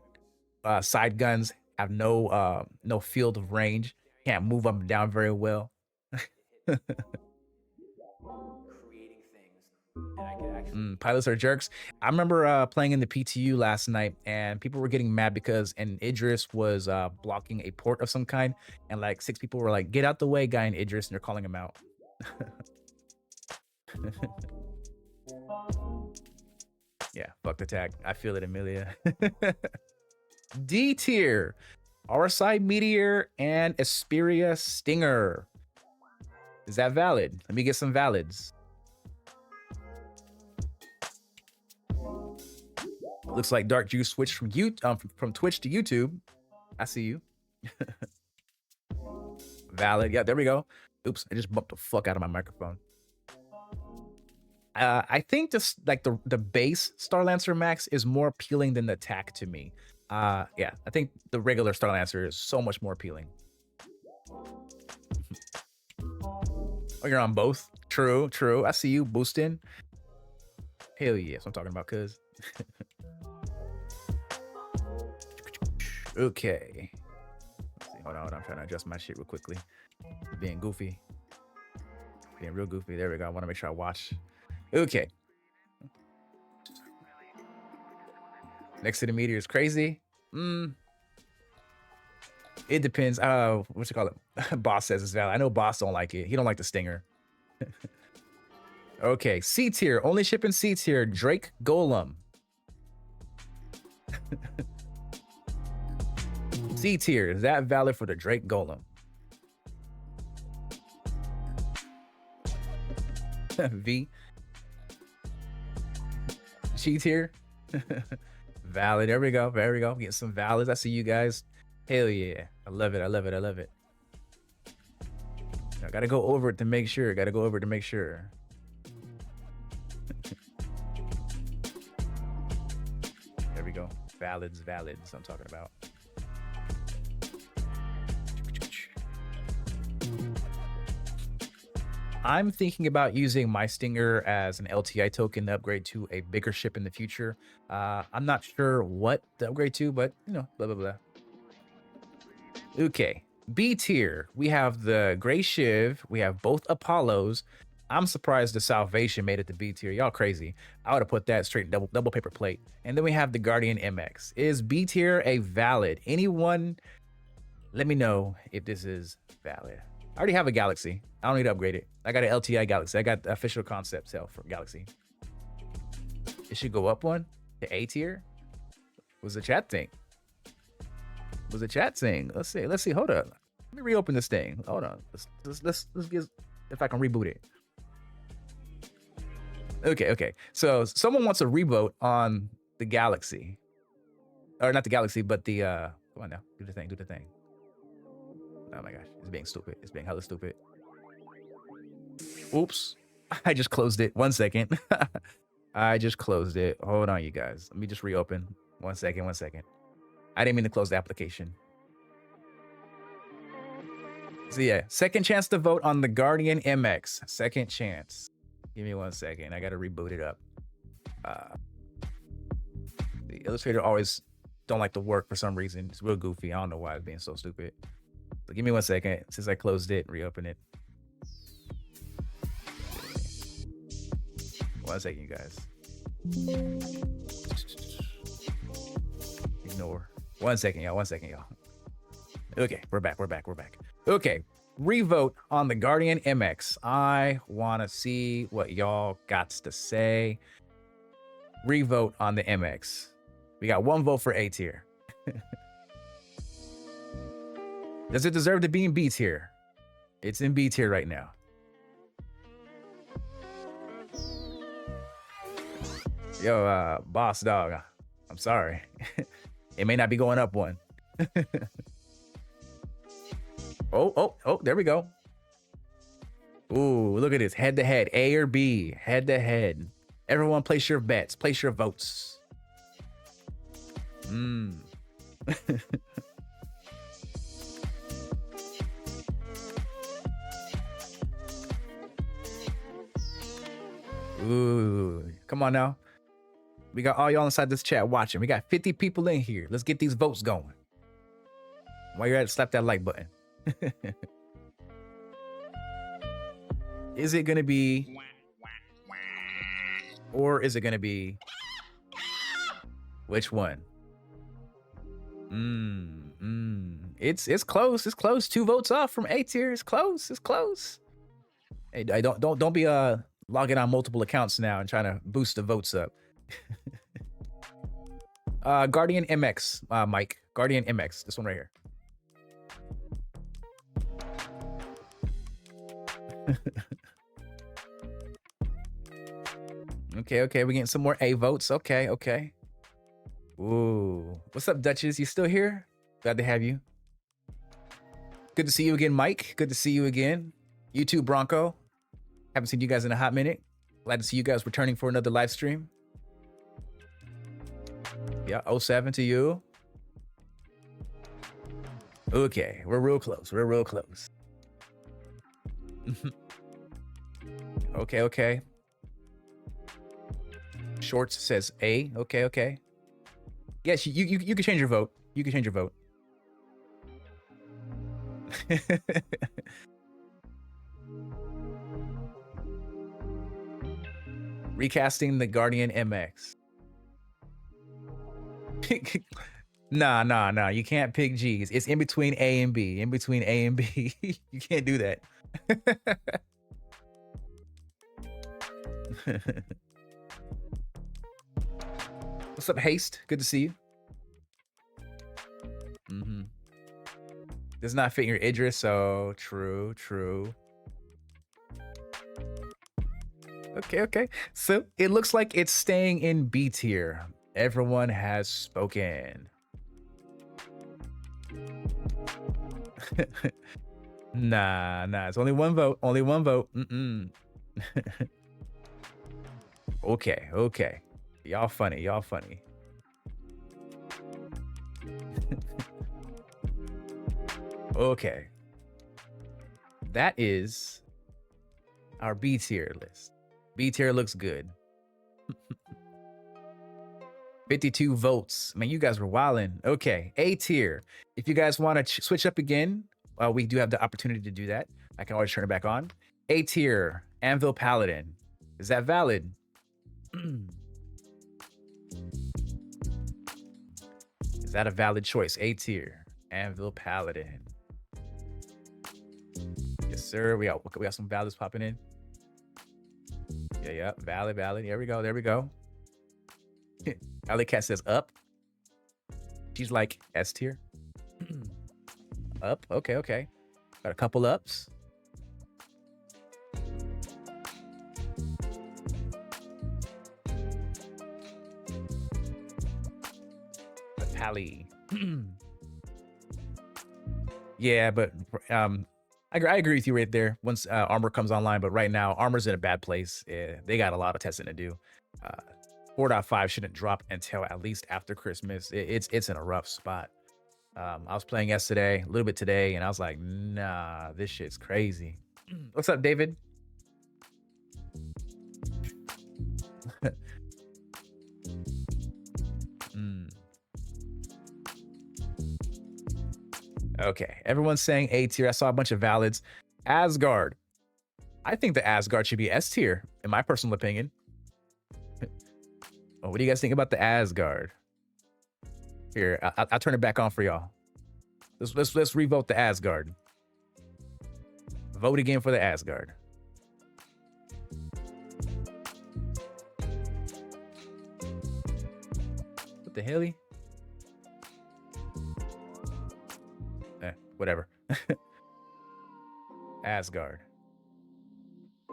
side guns have no field of range. Can't move up and down very well. Pilots are jerks. I remember playing in the PTU last night and people were getting mad because an Idris was blocking a port of some kind, and like 6 people were like, "Get out the way, guy in Idris," and they're calling him out. Yeah, fuck the tag. I feel it, Amelia. D tier, RSI Meteor and Asperia Stinger. Is that valid? Let me get some valids. Looks like Dark Juice switched from Twitch to YouTube. I see you. Valid. Yeah, there we go. Oops, I just bumped the fuck out of my microphone. I think just like the base Starlancer Max is more appealing than the tack to me. Yeah, I think the regular Starlancer is so much more appealing. Oh, you're on both? True. I see you boosting. Hell yeah, that's what I'm talking about, cuz. Okay. Let's see, hold on. I'm trying to adjust my shit real quickly. Being goofy. Being real goofy. There we go. I want to make sure I watch. Okay. Next to the meteor is crazy. It depends. What you call it? Boss says it's valid. I know Boss don't like it. He don't like the Stinger. Okay, C tier. Only ship in C tier. Drake Golem. C tier. Is that valid for the Drake Golem? V. G tier. Valid. There we go. Getting some valids. I see you guys. Hell yeah. I love it. I gotta go over it to make sure. There we go. Valids. I'm talking about. I'm thinking about using my Stinger as an LTI token to upgrade to a bigger ship in the future. I'm not sure what to upgrade to, but you know, blah, blah, blah. Okay, B tier. We have the Gray Shiv. We have both Apollos. I'm surprised the Salvation made it to B tier. Y'all crazy. I would have put that straight double paper plate. And then we have the Guardian MX. Is B tier a valid? Anyone, let me know if this is valid. I already have a Galaxy. I don't need to upgrade it. I got an LTI Galaxy. I got the official concept sale for Galaxy. It should go up one to A tier. Was the chat thing? Let's see. Hold up. Let me reopen this thing. Hold on. Let's get if I can reboot it. Okay. So someone wants a reboot on the Galaxy, or not the Galaxy, but the come on now, do the thing. Oh my gosh, it's being stupid. It's being hella stupid. Oops, I just closed it. 1 second. I just closed it. Hold on, you guys. Let me just reopen. 1 second. I didn't mean to close the application. So yeah, second chance to vote on the Guardian MX. Second chance. Give me 1 second. I gotta reboot it up. The Illustrator always don't like to work for some reason. It's real goofy. I don't know why it's being so stupid. So give me 1 second. Since I closed it, reopen it. 1 second, you guys. Ignore. 1 second, y'all. 1 second, y'all. Okay, we're back. Okay, revote on the Guardian MX. I want to see what y'all got to say. Revote on the MX. We got 1 vote for A tier. Does it deserve to be in B tier? It's in B tier right now. Yo, boss dog, I'm sorry. It may not be going up 1. Oh, there we go. Ooh, look at this. Head to head. A or B. Head to head. Everyone place your bets. Place your votes. Ooh, come on now. We got all y'all inside this chat watching. We got 50 people in here. Let's get these votes going. While you're at it, slap that like button. Is it going to be... Or is it going to be... Which one? It's close. It's close. 2 votes off from A tier. It's close. It's close. Hey, don't be logging on multiple accounts now and trying to boost the votes up. Guardian MX, Mike. Guardian MX. This one right here. Okay. We're getting some more A votes. Okay. Ooh. What's up, Duchess? You still here? Glad to have you. Good to see you again, Mike. Good to see you again. You too, Bronco. Haven't seen you guys in a hot minute. Glad to see you guys returning for another live stream. Yeah, 07 to you. Okay, we're real close. Okay. Shorts says A. Okay. Yes, you can change your vote. You can change your vote. Recasting the Guardian MX. Nah. You can't pick G's. It's in between A and B. You can't do that. What's up, Haste? Good to see you. Does not fit your Idris, so true. Okay. So it looks like it's staying in B tier. Everyone has spoken. Nah. It's only 1 vote. Okay. Y'all funny. Okay. That is our B tier list. B tier looks good. 52 votes. Man, you guys were wildin'. Okay, A tier. If you guys want to switch up again, we do have the opportunity to do that. I can always turn it back on. A tier, Anvil Paladin. Is that valid? Is that a valid choice? A tier, Anvil Paladin. Yes, sir. We got some valids popping in. Yeah. Valid. There we go. Alley Cat says up. She's like S tier. Up. Okay. Got a couple ups. The Pally. Yeah, but I agree with you right there. Once Armor comes online, but right now Armor's in a bad place. Yeah, they got a lot of testing to do. 4.5 shouldn't drop until at least after Christmas. It's in a rough spot. I was playing yesterday, a little bit today, and I was like, nah, this shit's crazy. What's up, David? Okay, everyone's saying A tier. I saw a bunch of valids. Asgard. I think the Asgard should be S tier, in my personal opinion. Well, what do you guys think about the Asgard? Here, I'll turn it back on for y'all. Let's revote the Asgard. Vote again for the Asgard. What the hell? Whatever. Asgard.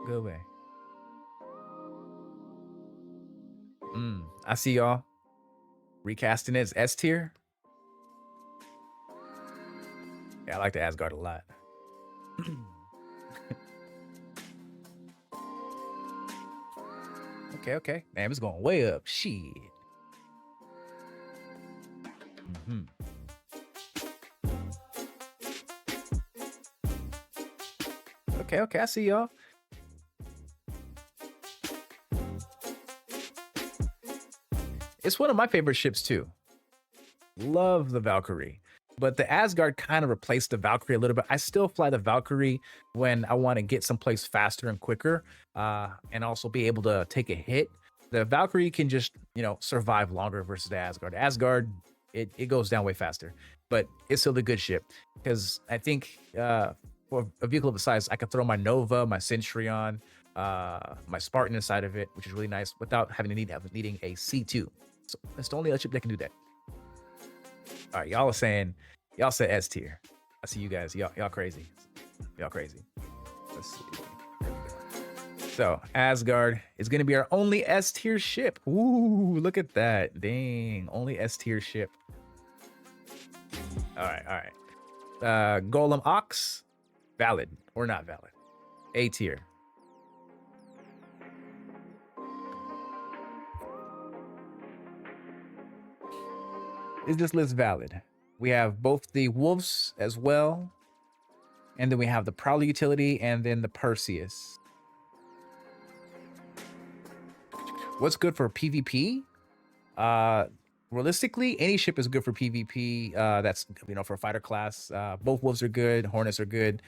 Go away. I see y'all recasting it as S tier. Yeah, I like the Asgard a lot. Okay. Man, it's going way up. Shit. Okay, I see y'all. It's one of my favorite ships too. Love the Valkyrie. But the Asgard kind of replaced the Valkyrie a little bit. I still fly the Valkyrie when I want to get someplace faster and quicker, and also be able to take a hit. The Valkyrie can just, survive longer versus the Asgard. Asgard, it goes down way faster, but it's still a good ship because I think for a vehicle of the size, I could throw my Nova, my Centurion, my Spartan inside of it, which is really nice without needing a C2. So that's the only other ship that can do that. All right, y'all said S tier. I see you guys. Y'all crazy. Y'all crazy. Let's see. So Asgard is going to be our only S tier ship. Ooh, look at that. Dang, only S tier ship. All right. Golem Ox, valid or not valid? A tier. Is this list valid? We have both the Wolves as well, and then we have the Prowler utility, and then the Perseus. What's good for PvP? Realistically, any ship is good for PvP. That's for a fighter class. Both Wolves are good. Hornets are good.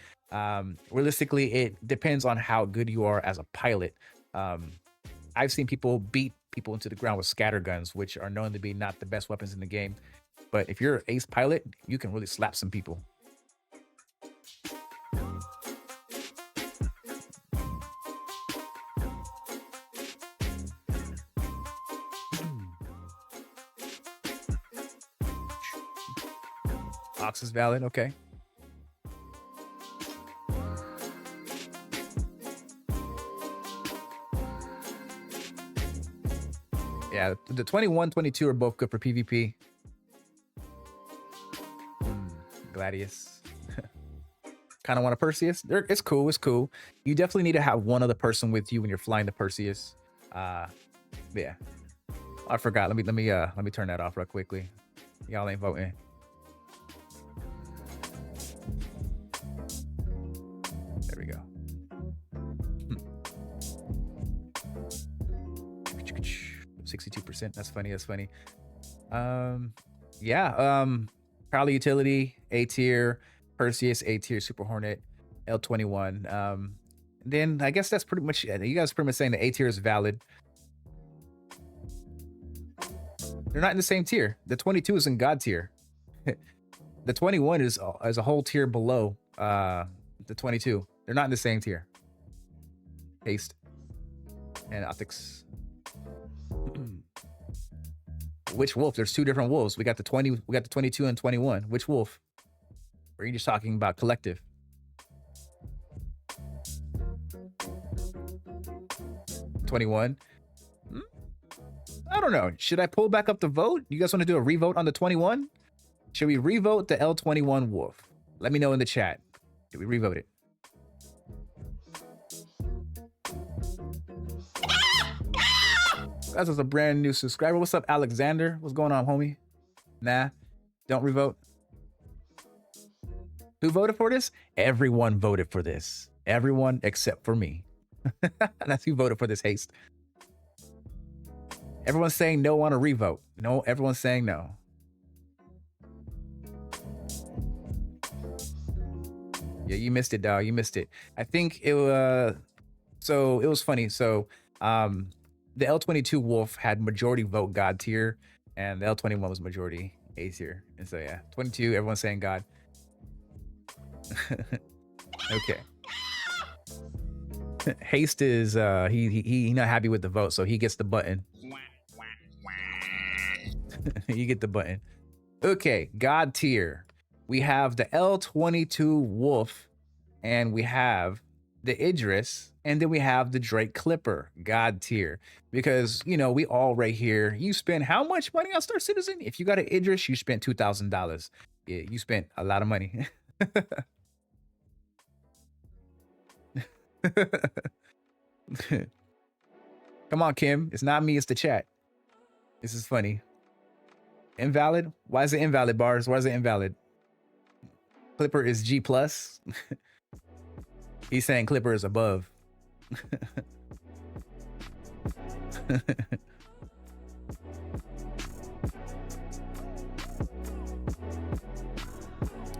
Realistically, it depends on how good you are as a pilot. I've seen people beat people into the ground with scatter guns, which are known to be not the best weapons in the game. But if you're an ace pilot, you can really slap some people. Ox is valid, okay. Yeah, the 21, 22 are both good for PvP. Gladius. Kind of want a Perseus. It's cool. You definitely need to have one other person with you when you're flying the Perseus. Yeah. I forgot. Let me turn that off real quickly. Y'all ain't voting. There we go. 62%. That's funny. Prowler utility, A tier, Perseus, A tier, Super Hornet, L21. Then I guess that's pretty much it. You guys are pretty much saying the A tier is valid. They're not in the same tier. The 22 is in God tier. The 21 is a whole tier below the 22. They're not in the same tier. Haste and Optics. Which wolf? There's two different wolves. We got the 22 and 21. Which wolf? Or are you just talking about collective? '21. I don't know. Should I pull back up the vote? You guys want to do a revote on the 21? Should we revote the L21 wolf? Let me know in the chat. Did we revote it? That's just a brand new subscriber. What's up, Alexander? What's going on, homie? Nah, don't revote. Who voted for this? Everyone voted for this. Everyone except for me. That's who voted for this haste. Everyone's saying no on a revote. No, everyone's saying no. Yeah, you missed it, dog. You missed it. I think it was so it was funny. So the L22 Wolf had majority vote God tier, and the L21 was majority A tier. And so yeah, 22, everyone's saying God. Okay. Haste is he not happy with the vote, so he gets the button. You get the button. Okay, God tier. We have the L22 Wolf, and we have the Idris, and then we have the Drake Clipper. God tier. Because, you know, we all right here. You spend how much money on Star Citizen? If you got an Idris, you spent $2,000. Yeah, you spent a lot of money. Come on, Kim. It's not me, it's the chat. This is funny. Invalid? Why is it invalid, Bars? Why is it invalid? Clipper is G+. He's saying Clipper is above.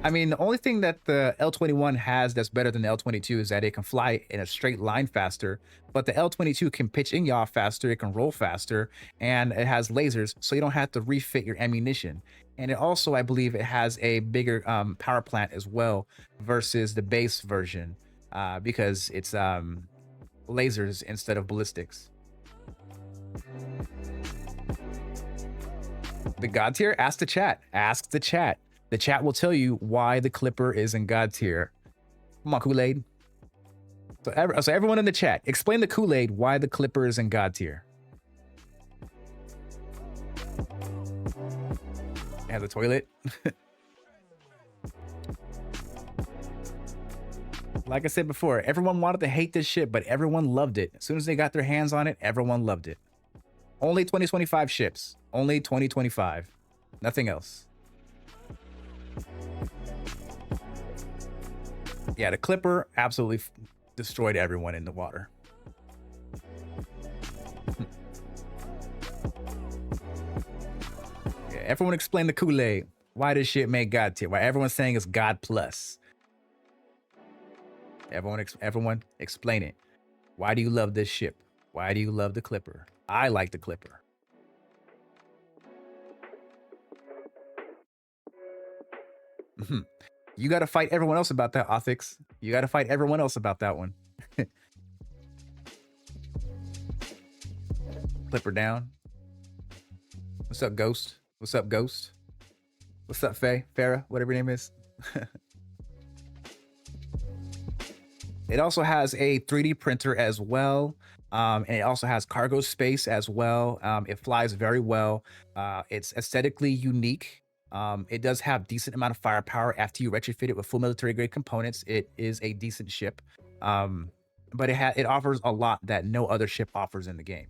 I mean, the only thing that the L21 has that's better than the L22 is that it can fly in a straight line faster, but the L22 can pitch and yaw faster, it can roll faster, and it has lasers, so you don't have to refit your ammunition. And it also, I believe, it has a bigger power plant as well versus the base version because it's lasers instead of ballistics. The God tier? Ask the chat. Ask the chat. The chat will tell you why the Clipper is in God tier. Come on, Kool-Aid. So everyone in the chat, explain the Kool-Aid why the Clipper is in God tier. It has a toilet. Like I said before, everyone wanted to hate this shit, but everyone loved it. As soon as they got their hands on it, everyone loved it. Only 2025 ships. Only 2025. Nothing else. Yeah, the Clipper absolutely destroyed everyone in the water. Yeah, everyone explain the Kool-Aid. Why this shit make God tier? Why everyone's saying it's God plus. Everyone explain it. Why do you love this ship? Why do you love the Clipper? I like the Clipper. You got to fight everyone else about that, Othix. You got to fight everyone else about that one. Clipper down. What's up, Ghost? What's up, Ghost? What's up, Faye? Farah? Whatever your name is. It also has a 3D printer as well. And it also has cargo space as well. It flies very well. It's aesthetically unique. It does have decent amount of firepower after you retrofit it with full military grade components. It is a decent ship, but it offers a lot that no other ship offers in the game.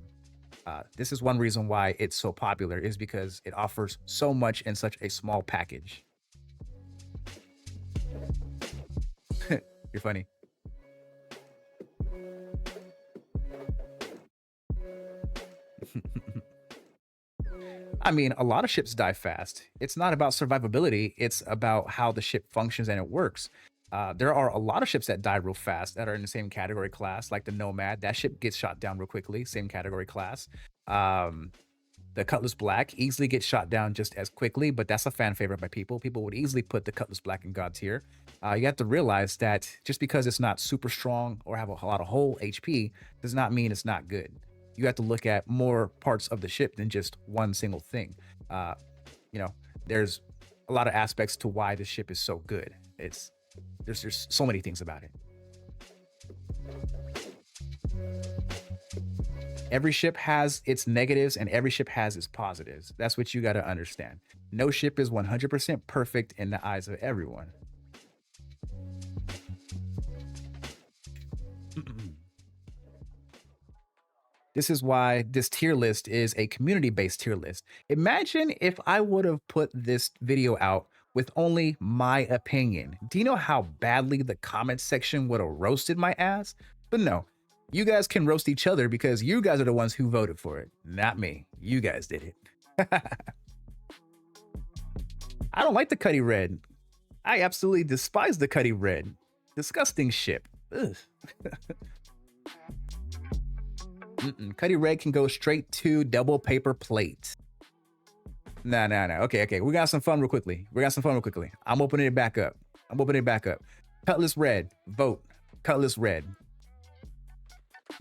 This is one reason why it's so popular, is because it offers so much in such a small package. You're funny. I mean, a lot of ships die fast. It's not about survivability. It's about how the ship functions and it works. There are a lot of ships that die real fast that are in the same category class, like the Nomad. That ship gets shot down real quickly, same category class. The Cutlass Black easily gets shot down just as quickly, but that's a fan favorite by people. People would easily put the Cutlass Black in God tier. You have to realize that just because it's not super strong or have a lot of hull HP does not mean it's not good. You have to look at more parts of the ship than just one single thing. You know, there's a lot of aspects to why the ship is so good. There's so many things about it. Every ship has its negatives and every ship has its positives. That's what you got to understand. No ship is 100% perfect in the eyes of everyone. This is why this tier list is a community-based tier list. Imagine if I would have put this video out with only my opinion. Do you know how badly the comment section would have roasted my ass? But no, you guys can roast each other because you guys are the ones who voted for it, not me. You guys did it. I don't like the Cuddy Red. I absolutely despise the Cuddy Red. Disgusting ship. Ugh. Cuddy Red can go straight to double paper plate. Nah. Okay. We got some fun real quickly. I'm opening it back up. Cutlass Red. Vote. Cutlass Red.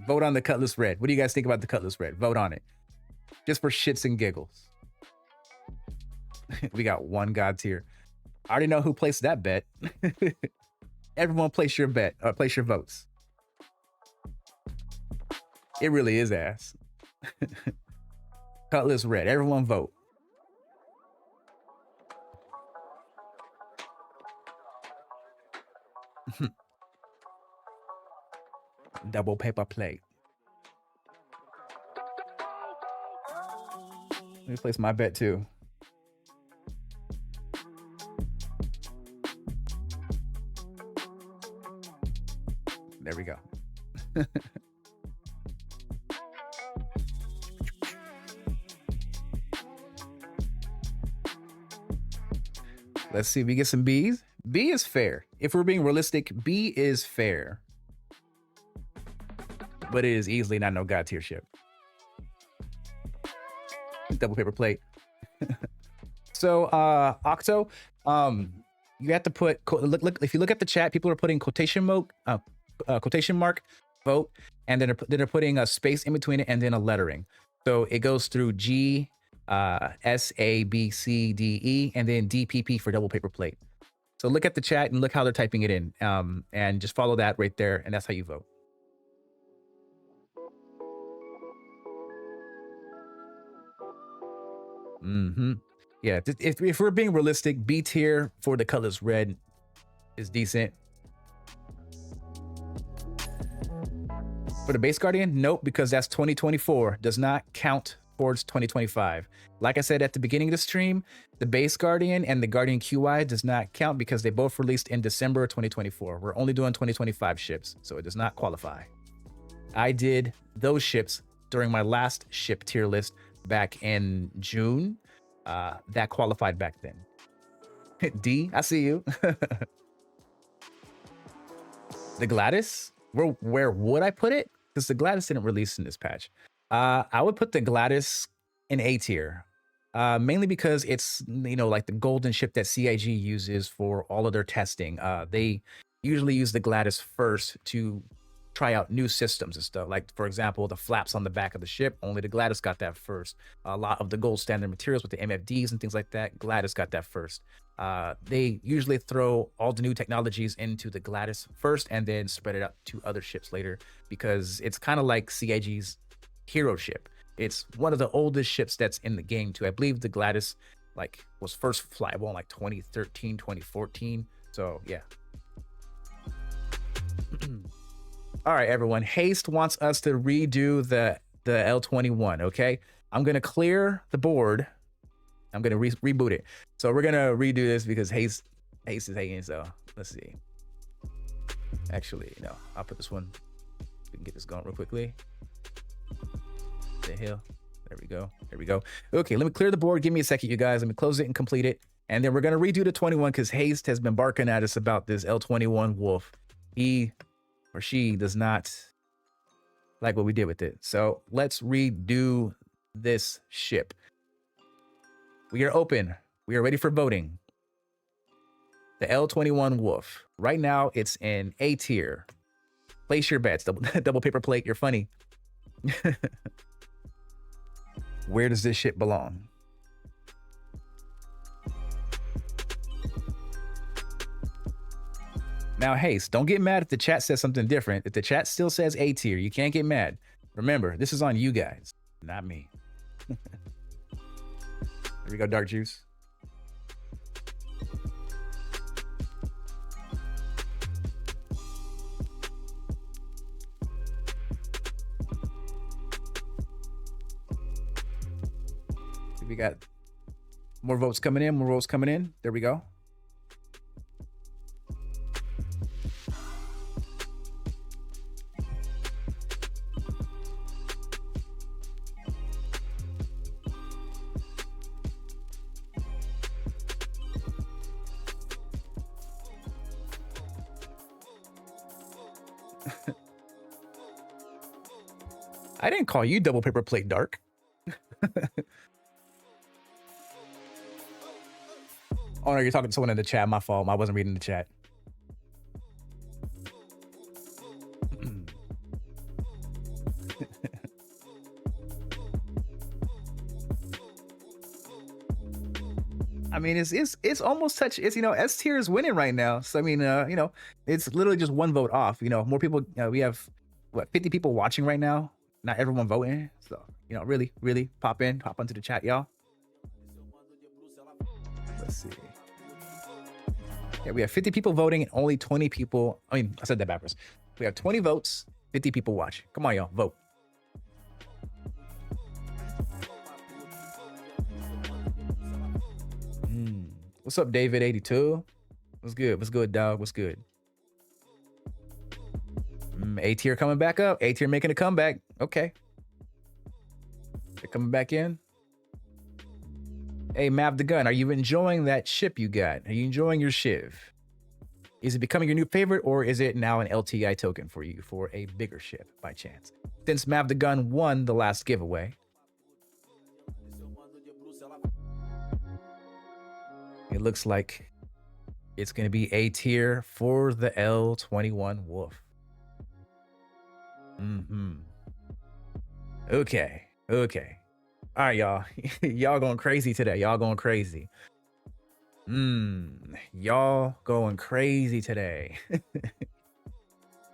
Vote on the Cutlass Red. What do you guys think about the Cutlass Red? Vote on it. Just for shits and giggles. We got one god tier. I already know who placed that bet. Everyone place your bet, or place your votes. It really is ass. Cutlass Red. Everyone vote. Double paper plate. Let me place my bet too. There we go. Let's see if we get some B's. B is fair. If we're being realistic, B is fair. But it is easily not no god tier ship. Double paper plate. So Octo, you have to put look if you look at the chat, people are putting quotation mark vote, and then they're putting a space in between it and then a lettering. So it goes through G, S, A, B, C, D, E, and then DPP for double paper plate. So look at the chat and look how they're typing it in, and just follow that right there, and that's how you vote. Yeah, if we're being realistic, B tier for the Cutlass Red is decent. For the Base Guardian, nope, because that's 2024. Does not count towards 2025. Like I said at the beginning of the stream, the Base Guardian and the Guardian QI does not count because they both released in December of 2024. We're only doing 2025 ships, so it does not qualify. I did those ships during my last ship tier list back in June. That qualified back then. D, I see you. The Gladys, where would I put it? Because the Gladys didn't release in this patch. I would put the Gladys in A tier, mainly because it's, you know, like the golden ship that CIG uses for all of their testing. They usually use the Gladys first to try out new systems and stuff. Like, for example, the flaps on the back of the ship, only the Gladys got that first. A lot of the gold standard materials with the MFDs and things like that, Gladys got that first. They usually throw all the new technologies into the Gladys first and then spread it out to other ships later, because it's kind of like CIG's hero ship. It's one of the oldest ships that's in the game too. I believe the Gladys was first flyable in 2013, 2014. So yeah. All right, everyone. Haste wants us to redo the L21. Okay, I'm gonna clear the board. I'm gonna reboot it. So we're gonna redo this because Haste is hating. So let's see. Actually, no, I'll put this one. We can get this going real quickly. The hell. There we go. There we go. Okay, let me clear the board. Give me a second, you guys. Let me close it and complete it. And then we're gonna redo the 21 because Haste has been barking at us about this L21 Wolf. He or she does not like what we did with it. So let's redo this ship. We are open. We are ready for voting. The L21 Wolf. Right now, it's in A tier. Place your bets. Double paper plate. You're funny. Where does this ship belong? Now, Haste, don't get mad if the chat says something different. If the chat still says A tier, you can't get mad. Remember, this is on you guys, not me. There we go, Dark Juice. See, we got more votes coming in. More votes coming in. There we go. I didn't call you double paper plate dark. Oh no, you're talking to someone in the chat. My fault. I wasn't reading the chat. I mean, it's almost touch. It's, you know, S tier is winning right now. So I mean, you know, it's literally just one vote off. You know, more people. We have what, 50 people watching right now. Not everyone voting. So you know, really hop onto the chat, y'all. Let's see. Yeah, we have 50 people voting and only 20 people. I mean, I said that backwards. We have 20 votes, 50 people watching. Come on, y'all, vote. What's up, David82? What's good? What's good, dog? What's good? A tier coming back up. A tier making a comeback. Okay. They're coming back in. Hey, Mav the Gun, are you enjoying that ship you got? Are you enjoying your shiv? Is it becoming your new favorite, or is it now an LTI token for you for a bigger ship by chance? Since Mav the Gun won the last giveaway, it looks like it's going to be A tier for the L21 Wolf. Okay. All right, y'all. Y'all going crazy today. Y'all going crazy. Y'all going crazy today.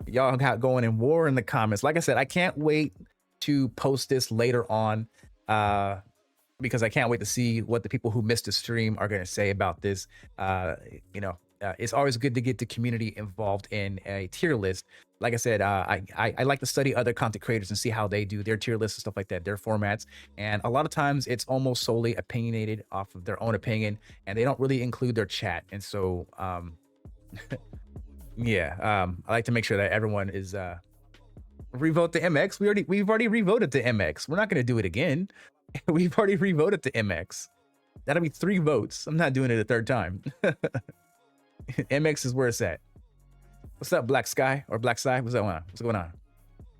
Y'all got going in war in the comments. Like I said, I can't wait to post this later on. Because I can't wait to see what the people who missed the stream are going to say about this. You know, it's always good to get the community involved in a tier list. Like I said, I like to study other content creators and see how they do their tier lists and stuff like that, their formats. And a lot of times it's almost solely opinionated off of their own opinion, and they don't really include their chat. And so, yeah, I like to make sure that everyone is revote the MX. We've already revoted the MX. We're not going to do it again. We've already revoted to MX. That'll be 3 votes. I'm not doing it a third time. MX is where it's at. What's up, Black Sky or Black Sky? What's going on?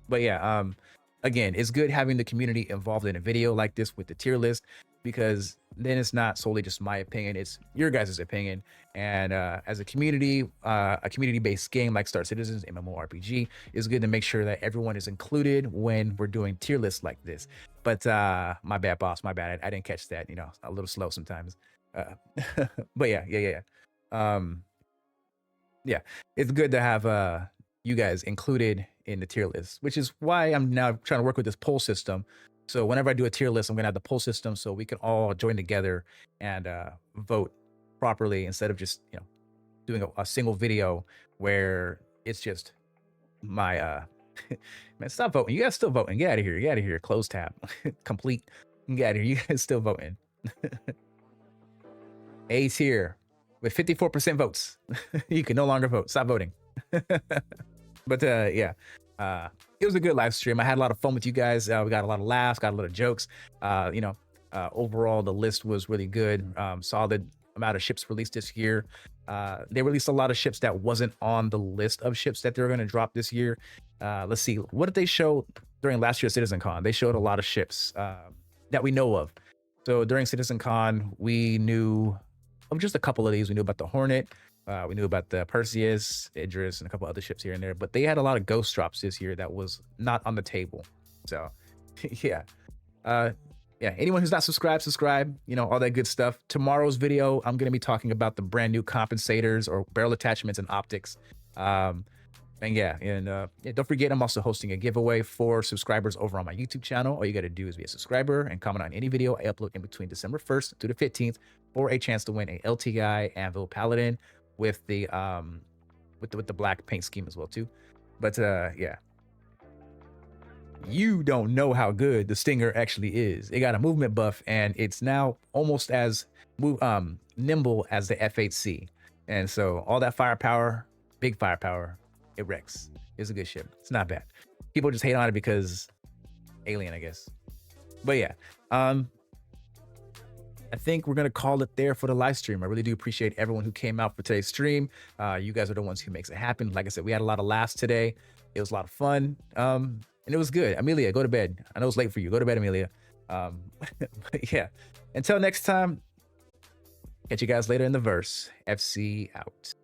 But yeah, again, it's good having the community involved in a video like this with the tier list, because then it's not solely just my opinion, it's your guys' opinion. And as a community-based game like Star Citizen's MMORPG, it's good to make sure that everyone is included when we're doing tier lists like this. But my bad, boss, my bad. I didn't catch that. You know, a little slow sometimes. But yeah. Yeah, it's good to have you guys included in the tier list, which is why I'm now trying to work with this poll system. So whenever I do a tier list, I'm gonna have the poll system so we can all join together and vote properly, instead of just, you know, doing a single video where it's just my man, stop voting. You guys still voting. Get out of here. Get out of here. Close tab. Complete. Get out of here. You guys still voting. A tier with 54% votes. You can no longer vote. Stop voting. But yeah, it was a good live stream. I had a lot of fun with you guys. We got a lot of laughs, got a lot of jokes. You know, overall the list was really good. Solid amount of ships released this year. They released a lot of ships that wasn't on the list of ships that they're going to drop this year. Let's see, what did they show during last year's CitizenCon? They showed a lot of ships that we know of. So during CitizenCon, we knew of just a couple of these. We knew about the Hornet, we knew about the Perseus, Idris, and a couple other ships here and there. But they had a lot of ghost drops this year that was not on the table. So yeah. Yeah, anyone who's not subscribed, subscribe, you know, all that good stuff. Tomorrow's video, I'm going to be talking about the brand new compensators or barrel attachments and optics. And yeah, don't forget, I'm also hosting a giveaway for subscribers over on my YouTube channel. All you got to do is be a subscriber and comment on any video I upload in between December 1st to the 15th for a chance to win a LTI Anvil Paladin with the with the black paint scheme as well too. But yeah. you don't know how good the Stinger actually is. It got a movement buff, and it's now almost as nimble as the F8C. And so all that firepower, big firepower, it wrecks. It's a good ship. It's not bad. People just hate on it because alien, I guess. But yeah, I think we're gonna call it there for the live stream. I really do appreciate everyone who came out for today's stream. You guys are the ones who makes it happen. Like I said, we had a lot of laughs today. It was a lot of fun. And it was good. Amelia, go to bed. I know it's late for you. Go to bed, Amelia. But yeah, until next time, catch you guys later in the verse. FC out.